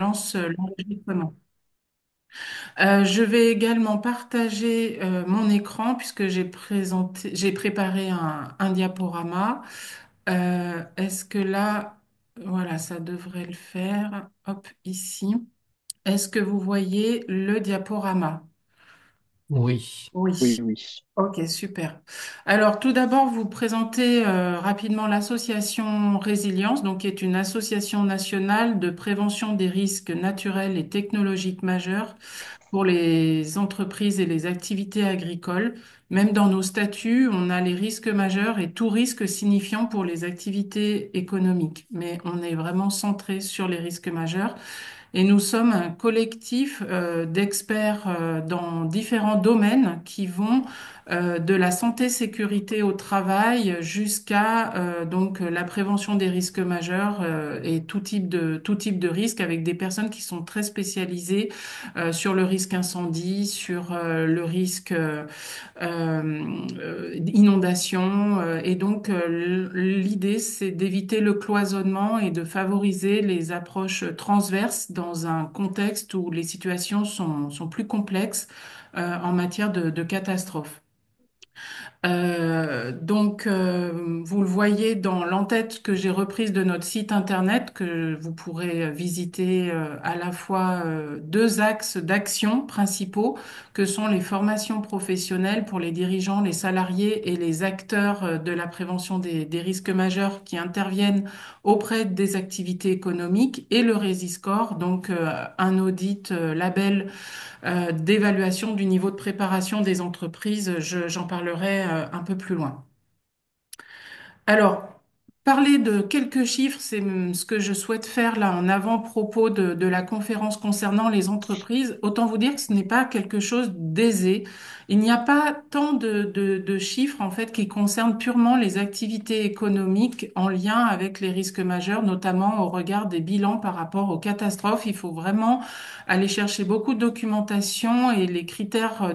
lance l'enregistrement. Je vais également partager mon écran puisque j'ai préparé un diaporama. Est-ce que là, voilà, ça devrait le faire. Hop, ici. Est-ce que vous voyez le diaporama? Oui. Oui. Oui, oui. Ok, super. Alors, tout d'abord, vous présentez rapidement l'association Résilience, donc qui est une association nationale de prévention des risques naturels et technologiques majeurs pour les entreprises et les activités agricoles. Même dans nos statuts, on a les risques majeurs et tout risque signifiant pour les activités économiques. Mais on est vraiment centré sur les risques majeurs. Et nous sommes un collectif d'experts dans différents domaines qui vont de la santé-sécurité au travail jusqu'à donc la prévention des risques majeurs et tout type de risques avec des personnes qui sont très spécialisées sur le risque incendie, sur le risque inondation. Et donc, l'idée, c'est d'éviter le cloisonnement et de favoriser les approches transverses dans un contexte où les situations sont plus complexes en matière de catastrophe. Vous le voyez dans l'entête que j'ai reprise de notre site internet, que vous pourrez visiter à la fois deux axes d'action principaux, que sont les formations professionnelles pour les dirigeants, les salariés et les acteurs de la prévention des risques majeurs qui interviennent auprès des activités économiques, et le Résiscore, donc un audit label d'évaluation du niveau de préparation des entreprises. J'en parlerai un peu plus loin. Alors, parler de quelques chiffres, c'est ce que je souhaite faire là en avant-propos de la conférence concernant les entreprises. Autant vous dire que ce n'est pas quelque chose d'aisé. Il n'y a pas tant de chiffres en fait qui concernent purement les activités économiques en lien avec les risques majeurs, notamment au regard des bilans par rapport aux catastrophes. Il faut vraiment aller chercher beaucoup de documentation et les critères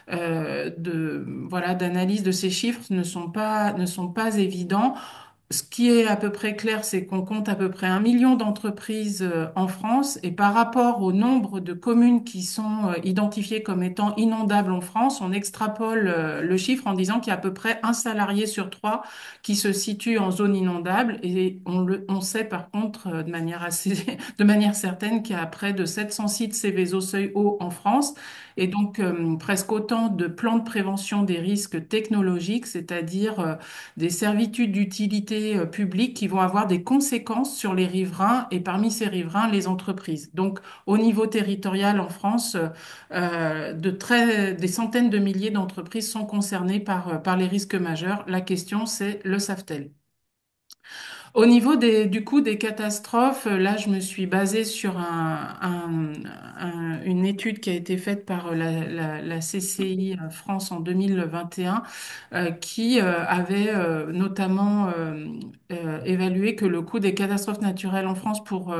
voilà, d'analyse de ces chiffres ne sont pas évidents. Ce qui est à peu près clair, c'est qu'on compte à peu près 1 million d'entreprises en France et par rapport au nombre de communes qui sont identifiées comme étant inondables en France, on extrapole le chiffre en disant qu'il y a à peu près un salarié sur trois qui se situe en zone inondable et on sait par contre de manière de manière certaine qu'il y a près de 700 sites Céveso seuil haut en France et donc presque autant de plans de prévention des risques technologiques, c'est-à-dire des servitudes d'utilité publique qui vont avoir des conséquences sur les riverains et parmi ces riverains, les entreprises. Donc, au niveau territorial en France, des centaines de milliers d'entreprises sont concernées par les risques majeurs. La question, c'est le savent-elles? Au niveau du coût des catastrophes, là, je me suis basée sur une étude qui a été faite par la CCI France en 2021, qui avait notamment évalué que le coût des catastrophes naturelles en France pour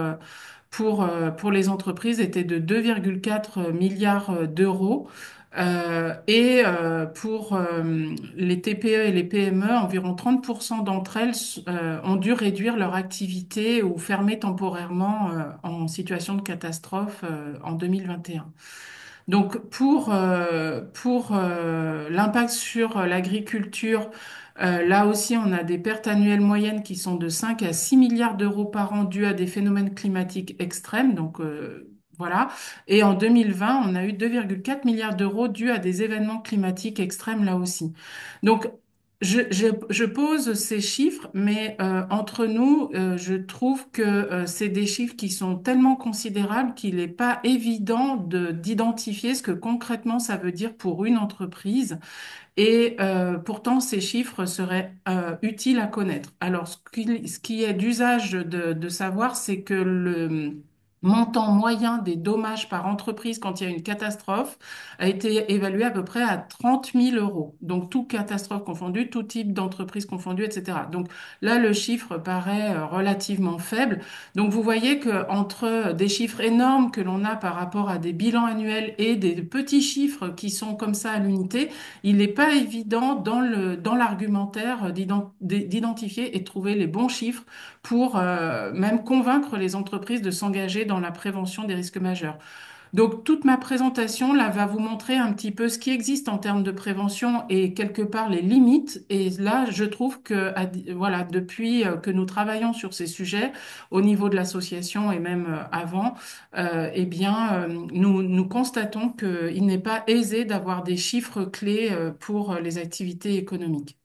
les entreprises était de 2,4 milliards d'euros. Pour les TPE et les PME, environ 30% d'entre elles ont dû réduire leur activité ou fermer temporairement en situation de catastrophe en 2021. Donc pour l'impact sur l'agriculture, là aussi on a des pertes annuelles moyennes qui sont de 5 à 6 milliards d'euros par an dues à des phénomènes climatiques extrêmes. Voilà. Et en 2020, on a eu 2,4 milliards d'euros dus à des événements climatiques extrêmes là aussi. Donc je pose ces chiffres, mais entre nous, je trouve que c'est des chiffres qui sont tellement considérables qu'il n'est pas évident d'identifier ce que concrètement ça veut dire pour une entreprise. Et pourtant, ces chiffres seraient utiles à connaître. Alors, ce qui est d'usage de savoir, c'est que le montant moyen des dommages par entreprise quand il y a une catastrophe a été évalué à peu près à 30 000 euros. Donc, tout catastrophe confondue, tout type d'entreprise confondue, etc. Donc là, le chiffre paraît relativement faible. Donc, vous voyez que entre des chiffres énormes que l'on a par rapport à des bilans annuels et des petits chiffres qui sont comme ça à l'unité, il n'est pas évident dans l'argumentaire d'identifier et de trouver les bons chiffres pour même convaincre les entreprises de s'engager dans la prévention des risques majeurs. Donc, toute ma présentation, là, va vous montrer un petit peu ce qui existe en termes de prévention et quelque part les limites. Et là, je trouve que, voilà, depuis que nous travaillons sur ces sujets, au niveau de l'association et même avant, eh bien, nous constatons qu'il n'est pas aisé d'avoir des chiffres clés pour les activités économiques.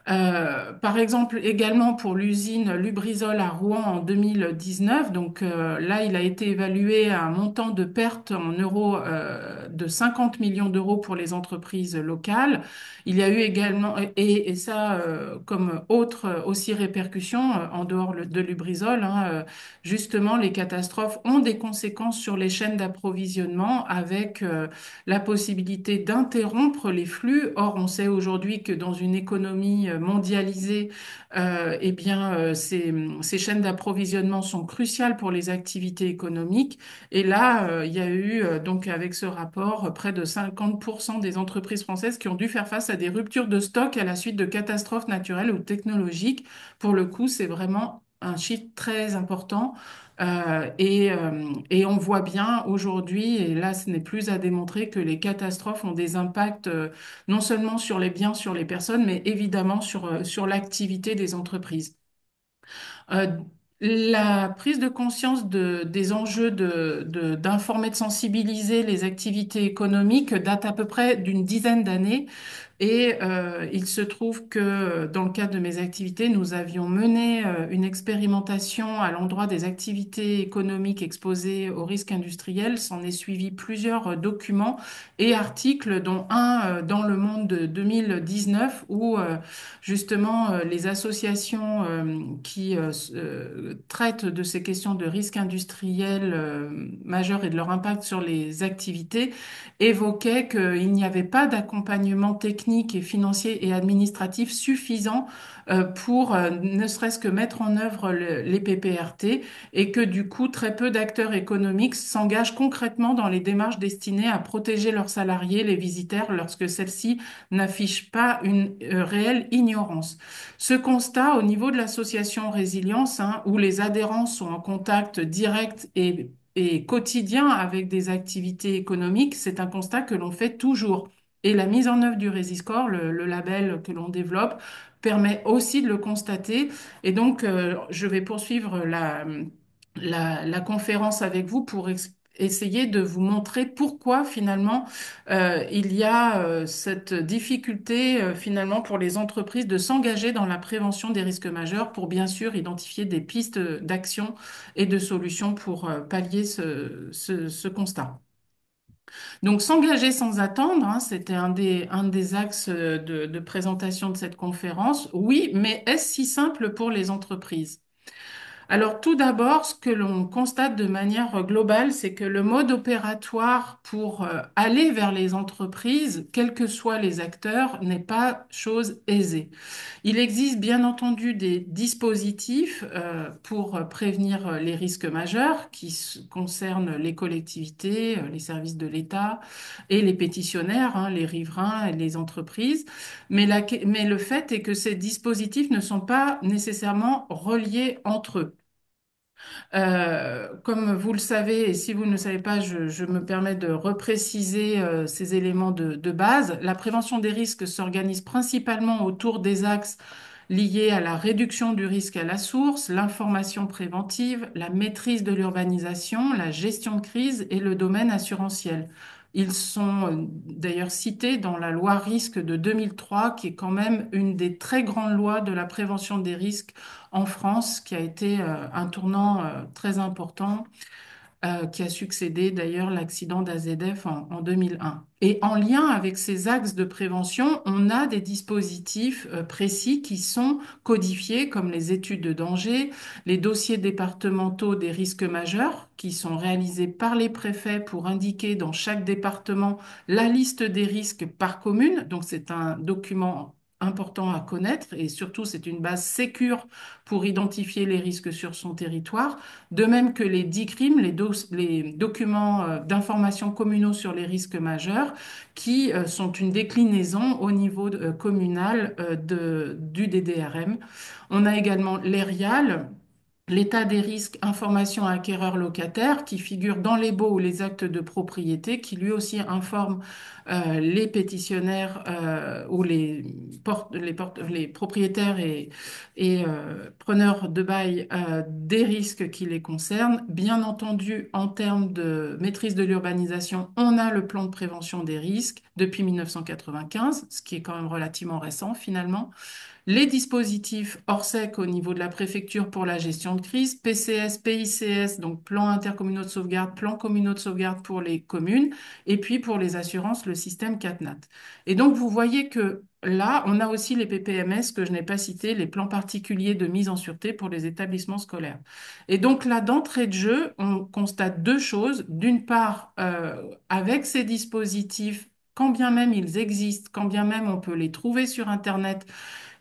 Par exemple, également pour l'usine Lubrizol à Rouen en 2019, donc là, il a été évalué à un montant de perte en euros de 50 millions d'euros pour les entreprises locales. Il y a eu également, et ça, comme autre aussi répercussion, en dehors de Lubrizol, hein, justement, les catastrophes ont des conséquences sur les chaînes d'approvisionnement avec la possibilité d'interrompre les flux. Or, on sait aujourd'hui que dans une économie mondialisée, eh bien, ces chaînes d'approvisionnement sont cruciales pour les activités économiques. Et là, il y a eu, donc, avec ce rapport, près de 50% des entreprises françaises qui ont dû faire face à des ruptures de stock à la suite de catastrophes naturelles ou technologiques. Pour le coup, c'est vraiment un chiffre très important. Et on voit bien aujourd'hui, et là ce n'est plus à démontrer, que les catastrophes ont des impacts non seulement sur les biens, sur les personnes, mais évidemment sur l'activité des entreprises. Euh, la prise de conscience des enjeux d'informer, de sensibiliser les activités économiques date à peu près d'une dizaine d'années. Et il se trouve que dans le cadre de mes activités, nous avions mené une expérimentation à l'endroit des activités économiques exposées aux risques industriels. S'en est suivi plusieurs documents et articles, dont un dans Le Monde de 2019, où justement les associations qui traitent de ces questions de risques industriels majeurs et de leur impact sur les activités évoquaient qu'il n'y avait pas d'accompagnement technique et financier et administratif suffisant pour ne serait-ce que mettre en œuvre les PPRT, et que du coup, très peu d'acteurs économiques s'engagent concrètement dans les démarches destinées à protéger leurs salariés, les visiteurs, lorsque celles-ci n'affichent pas une réelle ignorance. Ce constat, au niveau de l'association Résilience, hein, où les adhérents sont en contact direct et quotidien avec des activités économiques, c'est un constat que l'on fait toujours. Et la mise en œuvre du Résiscore, le label que l'on développe, permet aussi de le constater. Et donc, je vais poursuivre la conférence avec vous pour essayer de vous montrer pourquoi finalement il y a cette difficulté finalement pour les entreprises de s'engager dans la prévention des risques majeurs, pour bien sûr identifier des pistes d'action et de solutions pour pallier ce constat. Donc, s'engager sans attendre, hein, c'était un des axes de présentation de cette conférence. Oui, mais est-ce si simple pour les entreprises? Alors, tout d'abord, ce que l'on constate de manière globale, c'est que le mode opératoire pour aller vers les entreprises, quels que soient les acteurs, n'est pas chose aisée. Il existe bien entendu des dispositifs pour prévenir les risques majeurs qui concernent les collectivités, les services de l'État et les pétitionnaires, hein, les riverains et les entreprises. Mais le fait est que ces dispositifs ne sont pas nécessairement reliés entre eux. Comme vous le savez, et si vous ne le savez pas, je me permets de repréciser ces éléments de base. La prévention des risques s'organise principalement autour des axes liés à la réduction du risque à la source, l'information préventive, la maîtrise de l'urbanisation, la gestion de crise et le domaine assurantiel. Ils sont d'ailleurs cités dans la loi risque de 2003, qui est quand même une des très grandes lois de la prévention des risques en France, qui a été un tournant très important, qui a succédé d'ailleurs l'accident d'AZF en 2001. Et en lien avec ces axes de prévention, on a des dispositifs précis qui sont codifiés, comme les études de danger, les dossiers départementaux des risques majeurs, qui sont réalisés par les préfets pour indiquer dans chaque département la liste des risques par commune. Donc c'est un document important à connaître et surtout c'est une base sécure pour identifier les risques sur son territoire. De même que les DICRIM, les documents d'information communaux sur les risques majeurs, qui sont une déclinaison au niveau communal du DDRM. On a également l'ERIAL, l'état des risques, information à acquéreur locataire, qui figure dans les baux ou les actes de propriété, qui lui aussi informe les pétitionnaires ou les propriétaires et preneurs de bail des risques qui les concernent. Bien entendu, en termes de maîtrise de l'urbanisation, on a le plan de prévention des risques depuis 1995, ce qui est quand même relativement récent finalement. Les dispositifs Orsec au niveau de la préfecture pour la gestion de crise, PCS, PICS, donc plan intercommunaux de sauvegarde, plan communaux de sauvegarde pour les communes, et puis pour les assurances, le système CatNat. Et donc, vous voyez que là, on a aussi les PPMS que je n'ai pas cités, les plans particuliers de mise en sûreté pour les établissements scolaires. Et donc là, d'entrée de jeu, on constate deux choses. D'une part, avec ces dispositifs, quand bien même ils existent, quand bien même on peut les trouver sur Internet,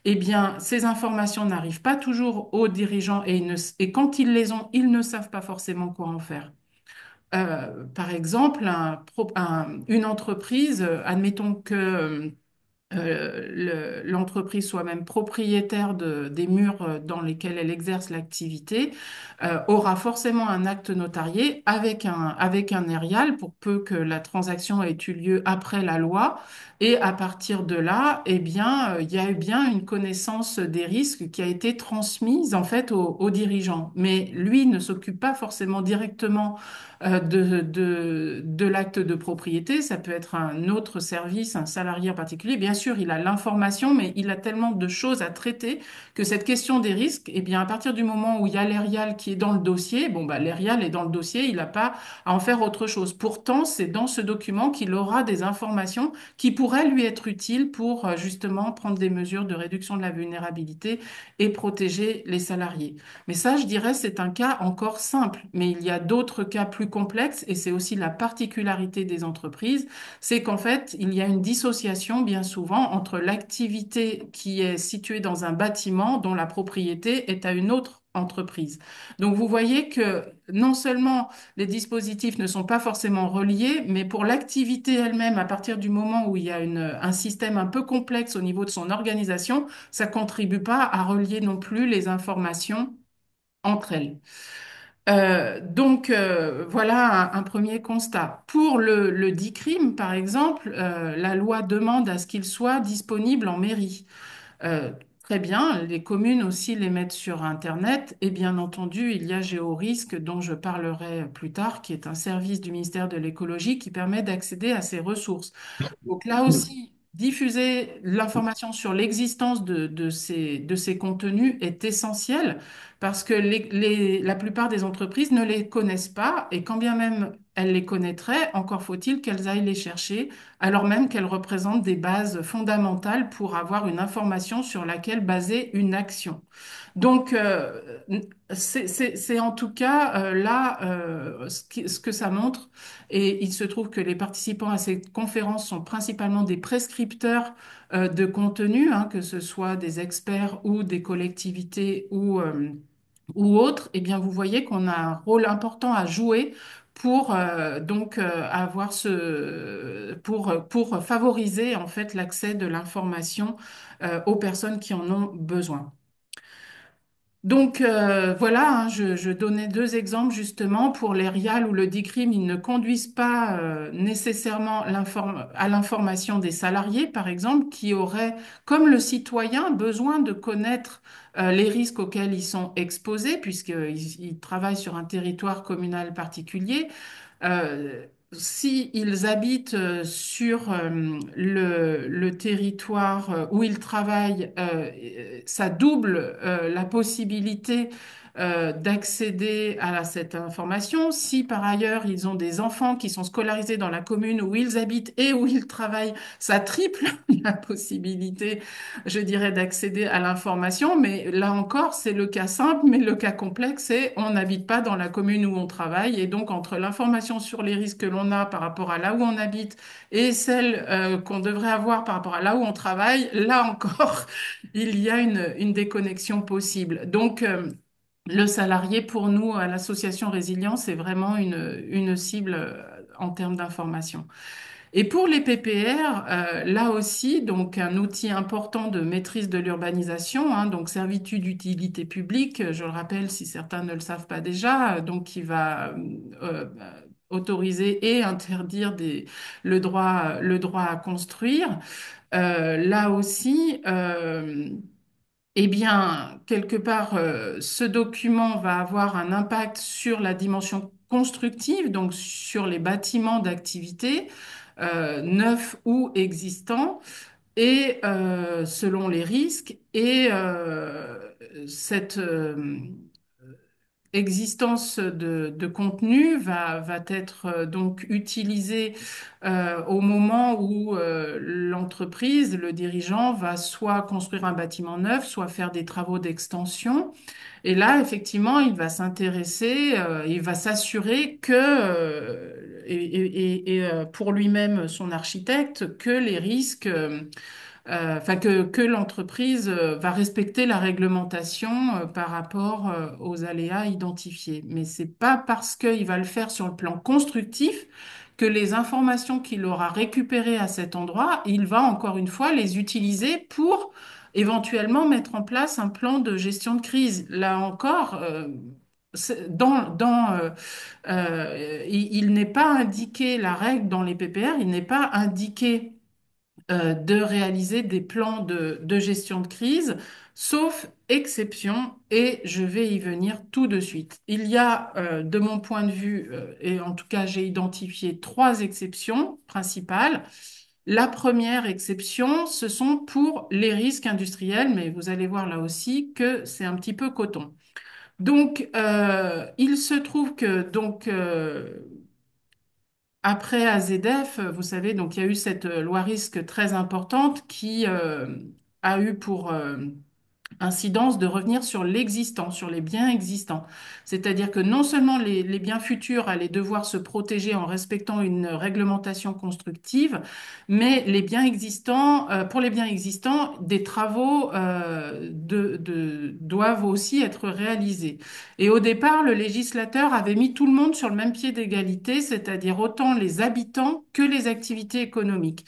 eh bien, ces informations n'arrivent pas toujours aux dirigeants et quand ils les ont, ils ne savent pas forcément quoi en faire. Par exemple, une entreprise, admettons que l'entreprise soit même propriétaire des murs dans lesquels elle exerce l'activité, aura forcément un acte notarié avec un ERIAL pour peu que la transaction ait eu lieu après la loi. Et à partir de là, eh bien, il y a eu bien une connaissance des risques qui a été transmise en fait aux dirigeants. Mais lui ne s'occupe pas forcément directement de l'acte de propriété. Ça peut être un autre service, un salarié en particulier. Bien sûr, il a l'information, mais il a tellement de choses à traiter que cette question des risques, eh bien, à partir du moment où il y a l'ERIAL qui est dans le dossier, bon, bah, l'ERIAL est dans le dossier, il n'a pas à en faire autre chose. Pourtant, c'est dans ce document qu'il aura des informations qui pourraient lui être utiles pour justement prendre des mesures de réduction de la vulnérabilité et protéger les salariés. Mais ça, je dirais, c'est un cas encore simple. Mais il y a d'autres cas plus complexes et c'est aussi la particularité des entreprises, c'est qu'en fait, il y a une dissociation bien souvent entre l'activité qui est située dans un bâtiment dont la propriété est à une autre entreprise. Donc vous voyez que non seulement les dispositifs ne sont pas forcément reliés, mais pour l'activité elle-même, à partir du moment où il y a un système un peu complexe au niveau de son organisation, ça contribue pas à relier non plus les informations entre elles. Voilà un premier constat. Pour le DICRIM, par exemple, la loi demande à ce qu'il soit disponible en mairie. Euh, Très bien, les communes aussi les mettent sur Internet et bien entendu, il y a GéoRisque dont je parlerai plus tard, qui est un service du ministère de l'écologie qui permet d'accéder à ces ressources. Donc là aussi, diffuser l'information sur l'existence de ces contenus est essentiel parce que la plupart des entreprises ne les connaissent pas et quand bien même elles les connaîtraient, encore faut-il qu'elles aillent les chercher alors même qu'elles représentent des bases fondamentales pour avoir une information sur laquelle baser une action. Donc, c'est en tout cas là ce que ça montre. Et il se trouve que les participants à ces conférences sont principalement des prescripteurs de contenu, hein, que ce soit des experts ou des collectivités ou autres. Eh bien, vous voyez qu'on a un rôle important à jouer pour avoir pour favoriser en fait l'accès de l'information aux personnes qui en ont besoin. Donc voilà, hein, je donnais deux exemples justement pour les RIAL ou le DICRIM, ils ne conduisent pas nécessairement à l'information des salariés, par exemple, qui auraient, comme le citoyen, besoin de connaître les risques auxquels ils sont exposés, puisqu'ils travaillent sur un territoire communal particulier. Si ils habitent sur le territoire où ils travaillent, ça double la possibilité d'accéder à cette information. Si par ailleurs ils ont des enfants qui sont scolarisés dans la commune où ils habitent et où ils travaillent, ça triple la possibilité, je dirais, d'accéder à l'information. Mais là encore, c'est le cas simple, mais le cas complexe, c'est on n'habite pas dans la commune où on travaille. Et donc, entre l'information sur les risques que l'on a par rapport à là où on habite et celle qu'on devrait avoir par rapport à là où on travaille, là encore, il y a une déconnexion possible. Donc, le salarié, pour nous, à l'association Résilience, c'est vraiment une cible en termes d'information. Et pour les PPR, là aussi, donc un outil important de maîtrise de l'urbanisation, hein, donc servitude d'utilité publique, je le rappelle si certains ne le savent pas déjà, donc qui va autoriser et interdire le droit à construire. Là aussi, eh bien, quelque part, ce document va avoir un impact sur la dimension constructive, donc sur les bâtiments d'activité, neufs ou existants, et selon les risques. Et cette existence de contenu va être donc utilisée au moment où l'entreprise, le dirigeant, va soit construire un bâtiment neuf, soit faire des travaux d'extension. Et là, effectivement, il va s'intéresser, il va s'assurer que, pour lui-même, son architecte, que les risques, enfin que l'entreprise va respecter la réglementation par rapport aux aléas identifiés. Mais c'est pas parce qu'il va le faire sur le plan constructif que les informations qu'il aura récupérées à cet endroit, il va encore une fois les utiliser pour éventuellement mettre en place un plan de gestion de crise. Là encore, il n'est pas indiqué la règle dans les PPR, il n'est pas indiqué de réaliser des plans de gestion de crise, sauf exception, et je vais y venir tout de suite. Il y a, de mon point de vue, et en tout cas j'ai identifié trois exceptions principales. La première exception, ce sont pour les risques industriels, mais vous allez voir là aussi que c'est un petit peu coton. Donc, il se trouve que après AZF, vous savez, donc il y a eu cette loi risque très importante qui a eu pour incidence de revenir sur l'existant, sur les biens existants. C'est-à-dire que non seulement les biens futurs allaient devoir se protéger en respectant une réglementation constructive, mais les biens existants, pour les biens existants, des travaux doivent aussi être réalisés. Et au départ, le législateur avait mis tout le monde sur le même pied d'égalité, c'est-à-dire autant les habitants que les activités économiques.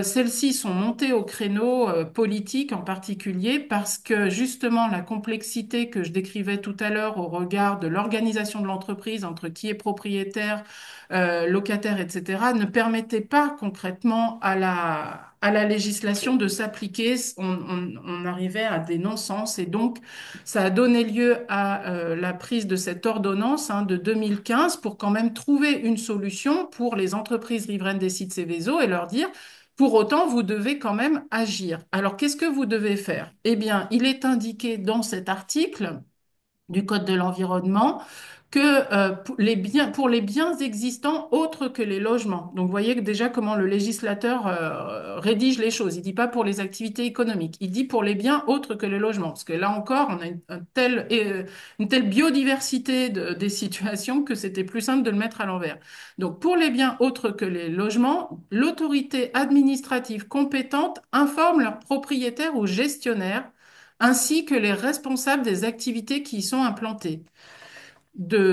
Celles-ci sont montées au créneau politique en particulier parce que justement la complexité que je décrivais tout à l'heure au regard de l'organisation de l'entreprise entre qui est propriétaire, locataire, etc., ne permettait pas concrètement à la législation de s'appliquer. On arrivait à des non-sens et donc ça a donné lieu à la prise de cette ordonnance de 2015 pour quand même trouver une solution pour les entreprises riveraines des sites Céveso et leur dire pour autant, vous devez quand même agir. Alors, qu'est-ce que vous devez faire? Eh bien, il est indiqué dans cet article du Code de l'environnement que pour les biens existants autres que les logements. Donc, vous voyez que déjà comment le législateur rédige les choses. Il dit pas pour les activités économiques, il dit pour les biens autres que les logements. Parce que là encore, on a une telle biodiversité des situations que c'était plus simple de le mettre à l'envers. Donc, pour les biens autres que les logements, l'autorité administrative compétente informe leurs propriétaires ou gestionnaires ainsi que les responsables des activités qui y sont implantées. J'ai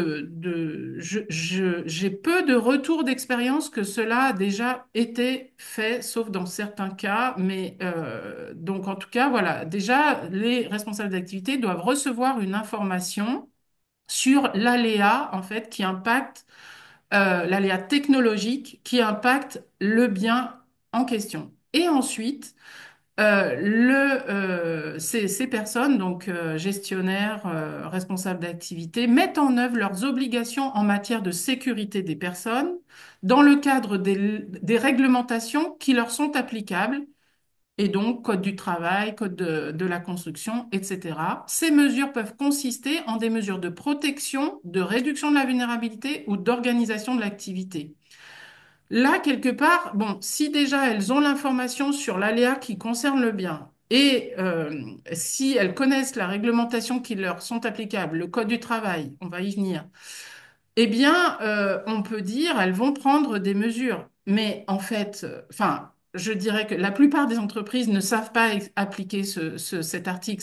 peu de retours d'expérience que cela a déjà été fait, sauf dans certains cas, mais donc en tout cas, voilà, déjà, les responsables d'activité doivent recevoir une information sur l'aléa, en fait, qui impacte, l'aléa technologique qui impacte le bien en question. Et ensuite, ces personnes, donc gestionnaires, responsables d'activité, mettent en œuvre leurs obligations en matière de sécurité des personnes dans le cadre des réglementations qui leur sont applicables et donc code du travail, code de la construction, etc. Ces mesures peuvent consister en des mesures de protection, de réduction de la vulnérabilité ou d'organisation de l'activité. Là, quelque part, bon, si déjà elles ont l'information sur l'aléa qui concerne le bien et si elles connaissent la réglementation qui leur sont applicables, le code du travail, on va y venir, eh bien, on peut dire elles vont prendre des mesures. Mais en fait, enfin, je dirais que la plupart des entreprises ne savent pas appliquer cet article.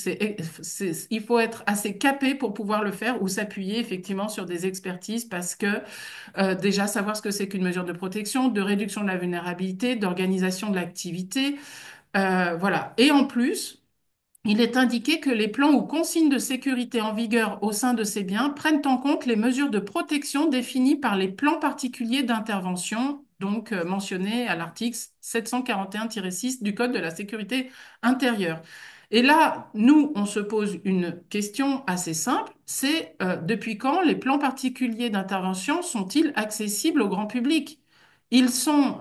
Il faut être assez capé pour pouvoir le faire ou s'appuyer effectivement sur des expertises parce que déjà savoir ce que c'est qu'une mesure de protection, de réduction de la vulnérabilité, d'organisation de l'activité, voilà. Et en plus, il est indiqué que les plans ou consignes de sécurité en vigueur au sein de ces biens prennent en compte les mesures de protection définies par les plans particuliers d'intervention, donc mentionnés à l'article 741-6 du Code de la sécurité intérieure. Et là, nous, on se pose une question assez simple, c'est depuis quand les plans particuliers d'intervention sont-ils accessibles au grand public? Ils sont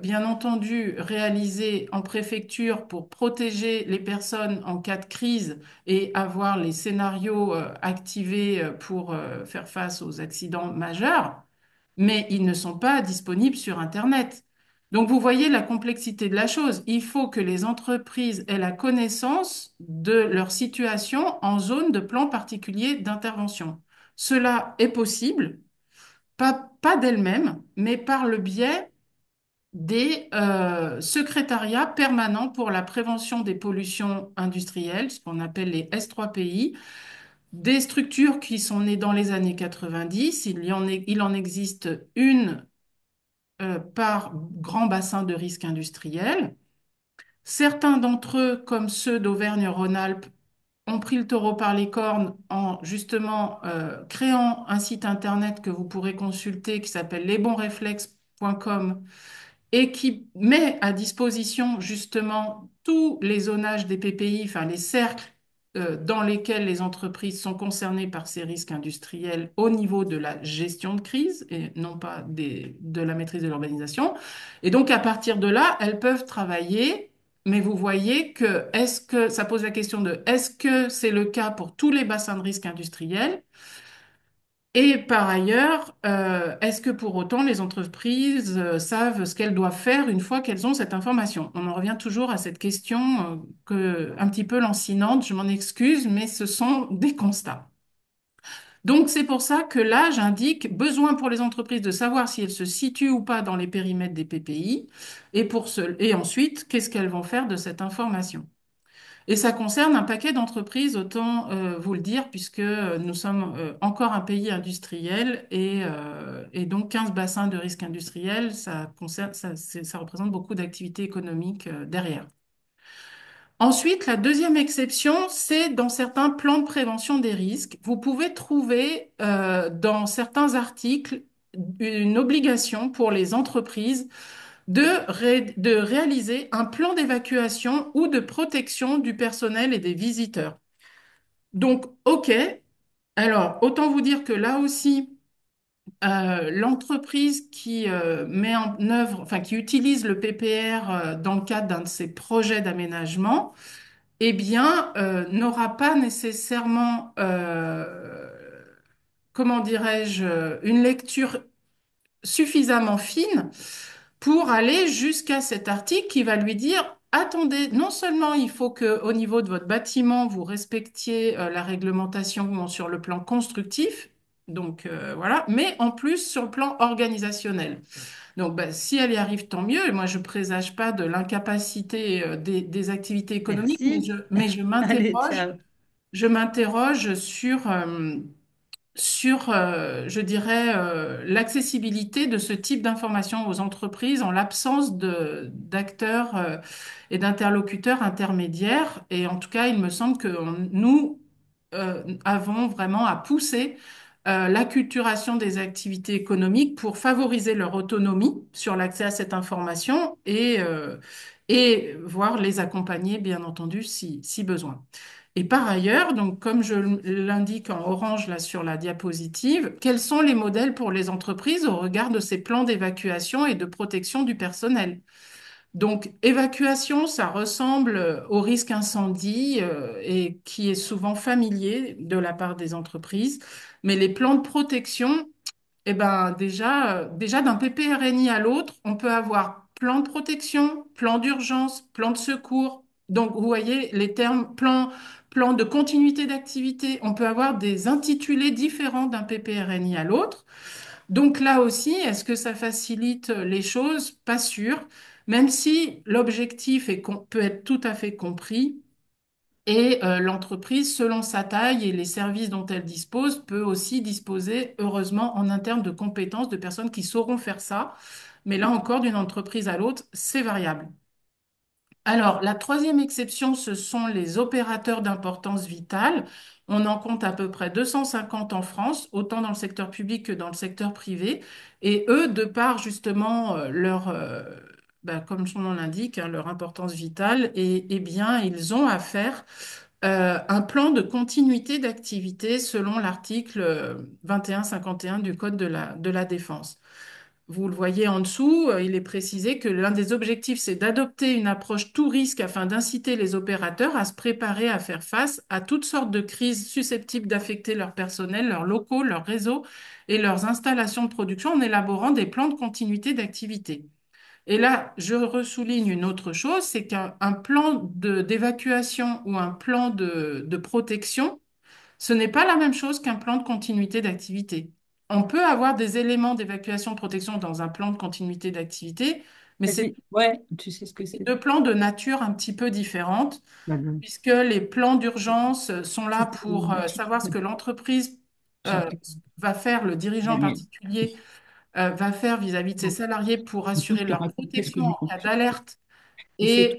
bien entendu réalisés en préfecture pour protéger les personnes en cas de crise et avoir les scénarios activés pour faire face aux accidents majeurs, mais ils ne sont pas disponibles sur Internet. Donc vous voyez la complexité de la chose. Il faut que les entreprises aient la connaissance de leur situation en zone de plan particulier d'intervention. Cela est possible, pas d'elle-même, mais par le biais des secrétariats permanents pour la prévention des pollutions industrielles, ce qu'on appelle les S3PI, des structures qui sont nées dans les années 90. Il en existe une par grand bassin de risque industriel. Certains d'entre eux, comme ceux d'Auvergne-Rhône-Alpes, ont pris le taureau par les cornes en justement créant un site internet que vous pourrez consulter qui s'appelle lesbonsreflexes.com et qui met à disposition justement tous les zonages des PPI, enfin les cercles dans lesquels les entreprises sont concernées par ces risques industriels au niveau de la gestion de crise et non pas de la maîtrise de l'urbanisation. Et donc à partir de là, elles peuvent travailler. Mais vous voyez que est-ce que ça pose la question de est-ce que c'est le cas pour tous les bassins de risque industriels? Et par ailleurs, est-ce que pour autant les entreprises savent ce qu'elles doivent faire une fois qu'elles ont cette information? On en revient toujours à cette question un petit peu lancinante, je m'en excuse, mais ce sont des constats. Donc c'est pour ça que là, j'indique besoin pour les entreprises de savoir si elles se situent ou pas dans les périmètres des PPI et ensuite, qu'est-ce qu'elles vont faire de cette information? Et ça concerne un paquet d'entreprises, autant vous le dire, puisque nous sommes encore un pays industriel et donc 15 bassins de risque industriel, ça représente beaucoup d'activités économiques derrière. Ensuite, la deuxième exception, c'est dans certains plans de prévention des risques. Vous pouvez trouver dans certains articles une obligation pour les entreprises de réaliser un plan d'évacuation ou de protection du personnel et des visiteurs. Donc, OK. Alors, autant vous dire que là aussi, l'entreprise qui met en œuvre, enfin, qui utilise le PPR dans le cadre d'un de ses projets d'aménagement, eh bien, n'aura pas nécessairement, comment dirais-je, une lecture suffisamment fine pour aller jusqu'à cet article qui va lui dire, attendez, non seulement il faut que au niveau de votre bâtiment, vous respectiez la réglementation sur le plan constructif, donc voilà, mais en plus sur le plan organisationnel. Donc bah, si elle y arrive, tant mieux. Et moi, je présage pas de l'incapacité des activités économiques, Merci. mais Allez, ciao. je m'interroge sur, je dirais, l'accessibilité de ce type d'information aux entreprises en l'absence d'acteurs et d'interlocuteurs intermédiaires. Et en tout cas, il me semble que nous avons vraiment à pousser l'acculturation des activités économiques pour favoriser leur autonomie sur l'accès à cette information et voir les accompagner, bien entendu, si besoin. Et par ailleurs, donc comme je l'indique en orange là sur la diapositive, quels sont les modèles pour les entreprises au regard de ces plans d'évacuation et de protection du personnel? Donc, évacuation, ça ressemble au risque incendie et qui est souvent familier de la part des entreprises. Mais les plans de protection, eh ben, déjà d'un PPRNI à l'autre, on peut avoir plan de protection, plan d'urgence, plan de secours. Donc, vous voyez les termes plan de continuité d'activité. On peut avoir des intitulés différents d'un PPRNI à l'autre. Donc là aussi, est-ce que ça facilite les choses? Pas sûr, même si l'objectif peut être tout à fait compris. Et l'entreprise, selon sa taille et les services dont elle dispose, peut aussi disposer, heureusement, en interne de compétences de personnes qui sauront faire ça. Mais là encore, d'une entreprise à l'autre, c'est variable. Alors, la troisième exception, ce sont les opérateurs d'importance vitale. On en compte à peu près 250 en France, autant dans le secteur public que dans le secteur privé. Et eux, de par justement comme son nom l'indique, hein, leur importance vitale, eh bien, ils ont à faire un plan de continuité d'activité selon l'article 2151 du Code de la défense. Vous le voyez en dessous, il est précisé que l'un des objectifs, c'est d'adopter une approche tout risque afin d'inciter les opérateurs à se préparer à faire face à toutes sortes de crises susceptibles d'affecter leur personnel, leurs locaux, leurs réseaux et leurs installations de production en élaborant des plans de continuité d'activité. Et là, je ressouligne une autre chose, c'est qu'un plan d'évacuation ou un plan de protection, ce n'est pas la même chose qu'un plan de continuité d'activité. On peut avoir des éléments d'évacuation de protection dans un plan de continuité d'activité, mais c'est Ouais, tu sais ce que c'est. deux plans de nature un petit peu différente, Mhm. puisque les plans d'urgence sont là C'est pour savoir ce que l'entreprise euh, chapitre. va faire, le dirigeant en particulier va faire vis-à-vis de ses salariés pour Du coup, assurer je te leur raconte ce que protection j'ai en cas compris. d'alerte. Et c'est tout.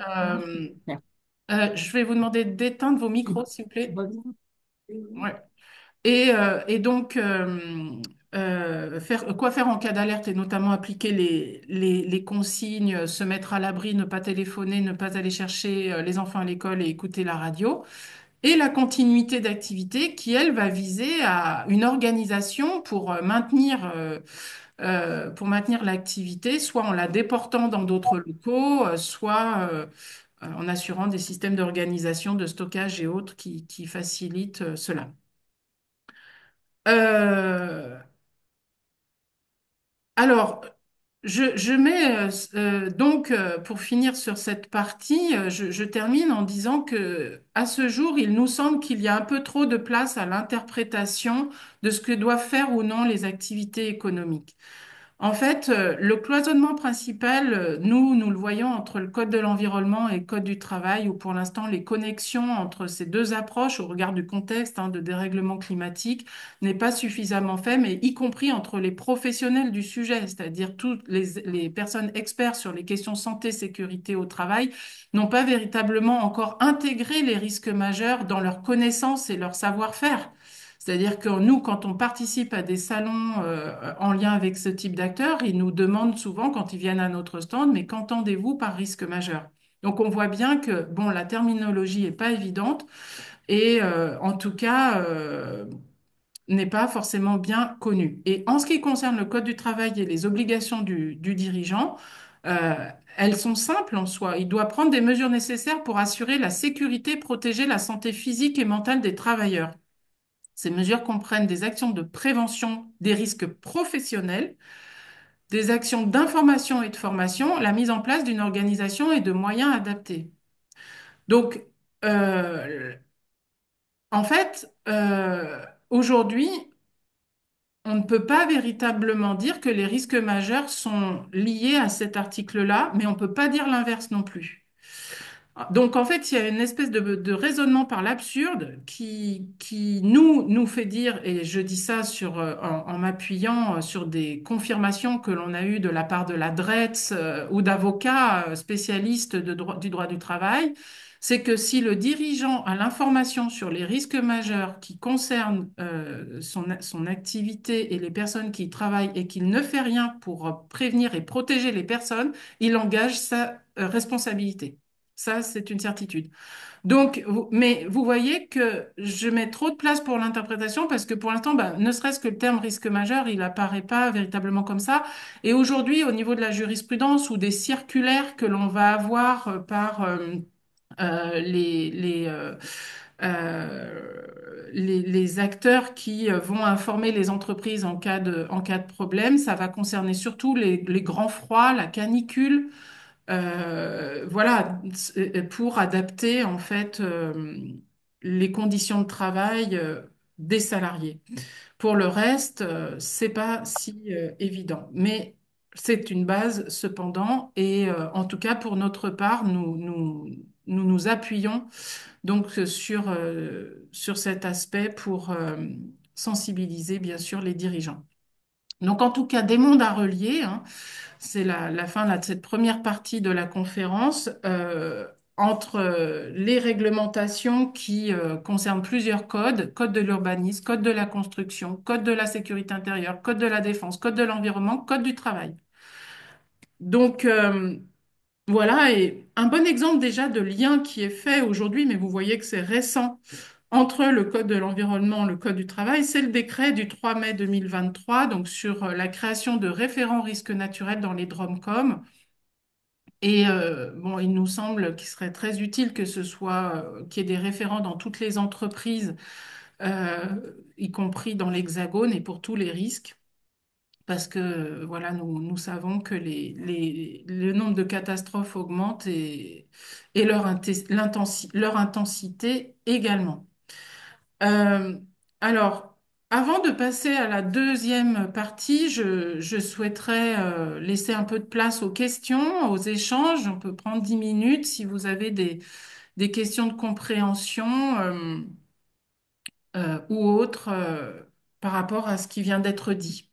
Et je vais vous demander d'éteindre vos micros, s'il vous Tu plaît. reviens? Ouais. Et donc, quoi faire en cas d'alerte et notamment appliquer les consignes, se mettre à l'abri, ne pas téléphoner, ne pas aller chercher les enfants à l'école et écouter la radio. Et la continuité d'activité qui, elle, va viser à une organisation pour maintenir l'activité, soit en la déportant dans d'autres locaux, soit en assurant des systèmes d'organisation, de stockage et autres qui facilitent cela. Euh, alors, je mets pour finir sur cette partie, je termine en disant que à ce jour, il nous semble qu'il y a un peu trop de place à l'interprétation de ce que doivent faire ou non les activités économiques. En fait, le cloisonnement principal, nous le voyons entre le Code de l'environnement et le Code du travail, où pour l'instant, les connexions entre ces deux approches, au regard du contexte de dérèglement climatique, n'est pas suffisamment fait, mais y compris entre les professionnels du sujet, c'est-à-dire toutes les personnes experts sur les questions santé, sécurité au travail, n'ont pas véritablement encore intégré les risques majeurs dans leurs connaissances et leur savoir-faire. C'est-à-dire que nous, quand on participe à des salons en lien avec ce type d'acteurs, ils nous demandent souvent, quand ils viennent à notre stand, mais qu'entendez-vous par risque majeur? Donc on voit bien que bon, la terminologie est pas évidente et en tout cas n'est pas forcément bien connue. Et en ce qui concerne le Code du travail et les obligations du dirigeant, euh, elles sont simples en soi. Il doit prendre des mesures nécessaires pour assurer la sécurité, protéger la santé physique et mentale des travailleurs. Ces mesures comprennent des actions de prévention des risques professionnels, des actions d'information et de formation, la mise en place d'une organisation et de moyens adaptés. Donc, euh, en fait, aujourd'hui, on ne peut pas véritablement dire que les risques majeurs sont liés à cet article-là, mais on ne peut pas dire l'inverse non plus. Donc, en fait, il y a une espèce de raisonnement par l'absurde qui nous fait dire, et je dis ça en m'appuyant sur des confirmations que l'on a eues de la part de la DRETS ou d'avocats spécialistes du droit du travail, c'est que si le dirigeant a l'information sur les risques majeurs qui concernent son activité et les personnes qui y travaillent et qu'il ne fait rien pour prévenir et protéger les personnes, il engage sa responsabilité. Ça, c'est une certitude. Donc, mais vous voyez que je mets trop de place pour l'interprétation parce que pour l'instant, bah, ne serait-ce que le terme risque majeur, il apparaît pas véritablement comme ça. Et aujourd'hui, au niveau de la jurisprudence ou des circulaires que l'on va avoir par les acteurs qui vont informer les entreprises en cas de problème, ça va concerner surtout les grands froids, la canicule, voilà, pour adapter en fait les conditions de travail des salariés. Pour le reste, c'est pas si évident, mais c'est une base cependant, et en tout cas pour notre part, nous nous appuyons donc sur cet aspect pour sensibiliser bien sûr les dirigeants. Donc en tout cas, des mondes à relier, hein, c'est la fin là, de cette première partie de la conférence. Entre les réglementations qui concernent plusieurs codes, code de l'urbanisme, code de la construction, code de la sécurité intérieure, code de la défense, code de l'environnement, code du travail. Donc voilà, et un bon exemple déjà de lien qui est fait aujourd'hui, mais vous voyez que c'est récent, entre le Code de l'environnement et le Code du travail, c'est le décret du 3 mai 2023, donc sur la création de référents risques naturels dans les DROMCOM. Et bon, il nous semble qu'il serait très utile que ce soit, qu'il y ait des référents dans toutes les entreprises, euh, y compris dans l'Hexagone et pour tous les risques. Parce que voilà, nous savons que le nombre de catastrophes augmente et leur intensité également. Euh, alors, avant de passer à la deuxième partie, je souhaiterais laisser un peu de place aux questions, aux échanges. On peut prendre 10 minutes si vous avez des questions de compréhension ou autres par rapport à ce qui vient d'être dit.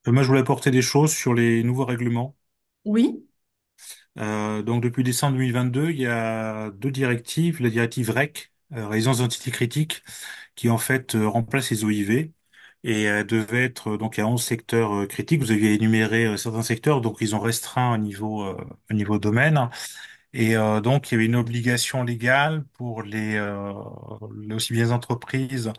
Moi, je voulais apporter des choses sur les nouveaux règlements. Oui, Donc, depuis décembre 2022, il y a deux directives. La directive REC, résidence d'entité critique, qui en fait remplace les OIV. Et elle devait être, donc il y a 11 secteurs critiques. Vous aviez énuméré certains secteurs, donc ils ont restreint au niveau domaine. Et donc, il y avait une obligation légale pour aussi bien les entreprises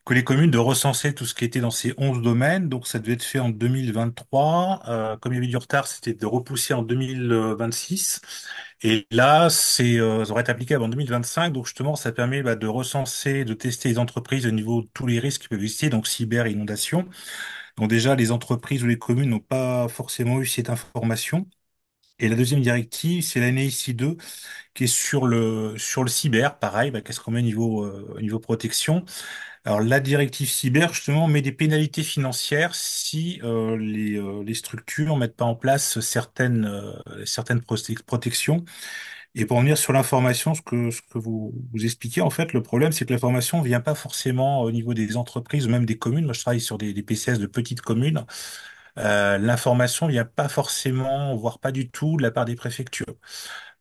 que les communes de recenser tout ce qui était dans ces 11 domaines. Donc, ça devait être fait en 2023. Comme il y avait du retard, c'était de repousser en 2026. Et là, ça aurait été applicable en 2025. Donc, justement, ça permet de recenser, de tester les entreprises au niveau de tous les risques qui peuvent exister, donc cyber, inondation. Donc, déjà, les entreprises ou les communes n'ont pas forcément eu cette information. Et la deuxième directive, c'est la NIC 2 qui est sur le cyber, pareil, qu'est-ce qu'on met au niveau protection. Alors la directive cyber, justement, met des pénalités financières si les structures mettent pas en place certaines protections. Et pour revenir sur l'information, ce que vous expliquez, en fait, le problème, c'est que l'information vient pas forcément au niveau des entreprises ou même des communes. Moi, je travaille sur des PCS de petites communes. L'information vient pas forcément, voire pas du tout, de la part des préfectures.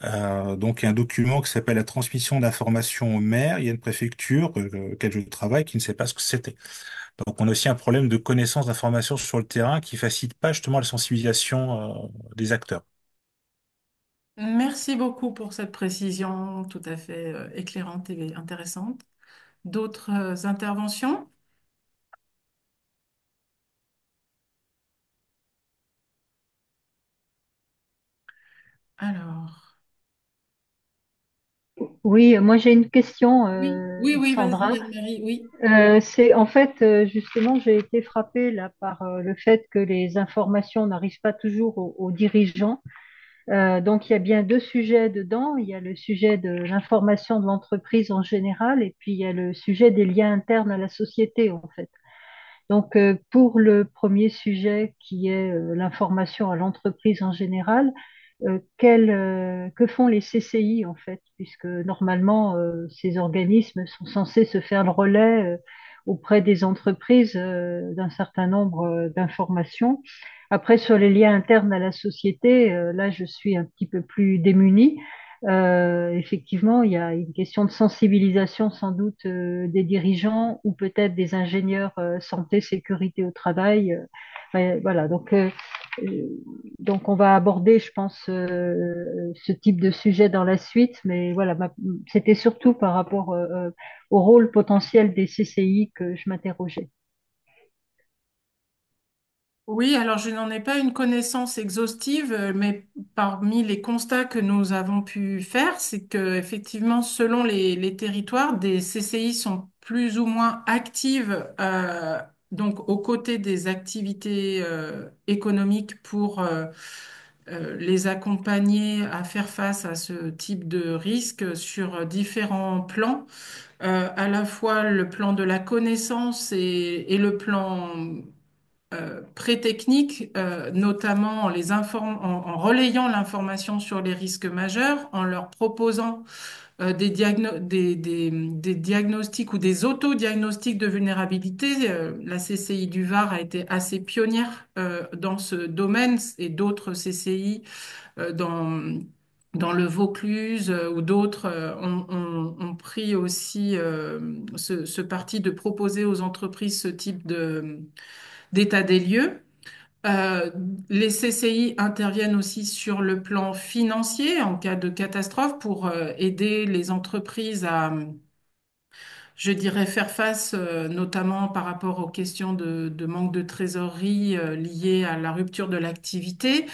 Donc, il y a un document qui s'appelle la transmission d'informations au maire. Il y a une préfecture, auquel je travaille, qui ne sait pas ce que c'était. Donc, on a aussi un problème de connaissance d'informations sur le terrain qui facilite pas justement la sensibilisation, des acteurs. merci beaucoup pour cette précision tout à fait éclairante et intéressante. D'autres interventions? Alors, Oui, moi j'ai une question, oui, oui, oui, Sandra. vas-y, Anne-Marie, oui. C'est en fait justement j'ai été frappée là par le fait que les informations n'arrivent pas toujours aux dirigeants. Donc il y a bien deux sujets dedans. Il y a le sujet de l'information de l'entreprise en général et puis il y a le sujet des liens internes à la société en fait. Donc, pour le premier sujet qui est l'information à l'entreprise en général, que font les CCI en fait, puisque normalement ces organismes sont censés se faire le relais auprès des entreprises d'un certain nombre d'informations. Après, sur les liens internes à la société, là, je suis un petit peu plus démunie. Effectivement, il y a une question de sensibilisation sans doute des dirigeants ou peut-être des ingénieurs santé, sécurité au travail. Ouais, voilà, donc Euh, donc, on va aborder, je pense, ce type de sujet dans la suite. Mais voilà, c'était surtout par rapport au rôle potentiel des CCI que je m'interrogeais. Oui, alors je n'en ai pas une connaissance exhaustive, mais parmi les constats que nous avons pu faire, c'est que effectivement, selon les territoires, des CCI sont plus ou moins actives, donc aux côtés des activités économiques pour les accompagner à faire face à ce type de risque sur différents plans, à la fois le plan de la connaissance et le plan pré-techniques, notamment en relayant l'information sur les risques majeurs, en leur proposant des diagnostics ou des autodiagnostics de vulnérabilité. La CCI du Var a été assez pionnière dans ce domaine et d'autres CCI dans le Vaucluse ou d'autres ont pris aussi ce parti de proposer aux entreprises ce type d'état des lieux. Euh, les CCI interviennent aussi sur le plan financier en cas de catastrophe pour aider les entreprises à, je dirais, faire face notamment par rapport aux questions de manque de trésorerie liées à la rupture de l'activité.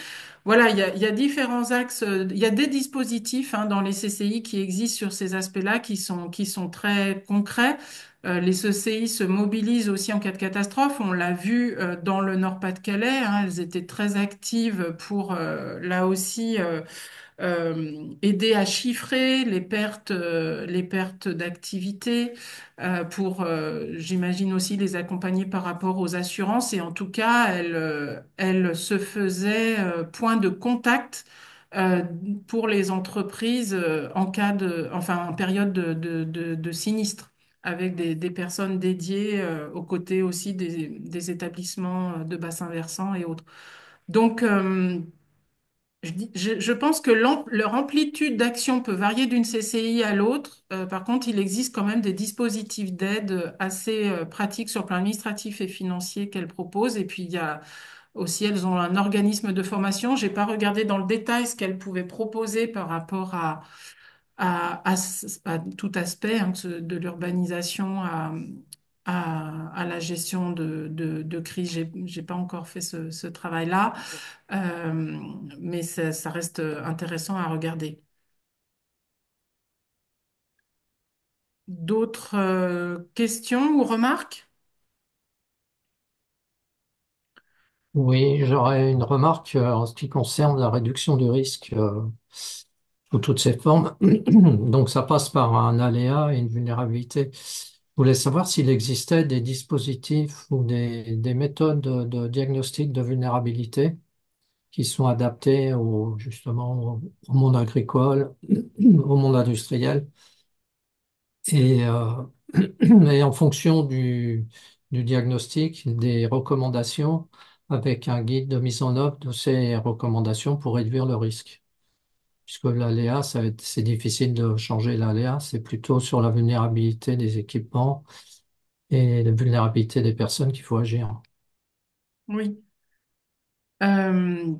Voilà, il y a différents axes, il y a des dispositifs dans les CCI qui existent sur ces aspects-là qui sont très concrets. Les CCI se mobilisent aussi en cas de catastrophe. On l'a vu dans le Nord-Pas-de-Calais, elles étaient très actives pour là aussi aider à chiffrer les pertes d'activité, pour, j'imagine aussi les accompagner par rapport aux assurances. Et en tout cas, elle se faisait point de contact euh, pour les entreprises en cas enfin, en période de sinistre, avec des personnes dédiées aux côtés aussi des établissements de bassin versant et autres. Donc, je pense que leur amplitude d'action peut varier d'une CCI à l'autre. Par contre, il existe quand même des dispositifs d'aide assez pratiques sur le plan administratif et financier qu'elles proposent. Et puis, il y a aussi, elles ont un organisme de formation. J'ai pas regardé dans le détail ce qu'elles pouvaient proposer par rapport à tout aspect de l'urbanisation à la gestion de crise. J'ai pas encore fait ce travail-là. Euh, mais ça reste intéressant à regarder. D'autres questions ou remarques? Oui, j'aurais une remarque en ce qui concerne la réduction du risque sous toutes ses formes. Donc, ça passe par un aléa et une vulnérabilité. Je voulais savoir s'il existait des dispositifs ou des méthodes de diagnostic de vulnérabilité qui sont adaptées justement au monde agricole, au monde industriel. Et, et en fonction du diagnostic, des recommandations, avec un guide de mise en œuvre de ces recommandations pour réduire le risque. Puisque l'aléa, c'est difficile de changer l'aléa, c'est plutôt sur la vulnérabilité des équipements et la vulnérabilité des personnes qu'il faut agir. Oui. Euh,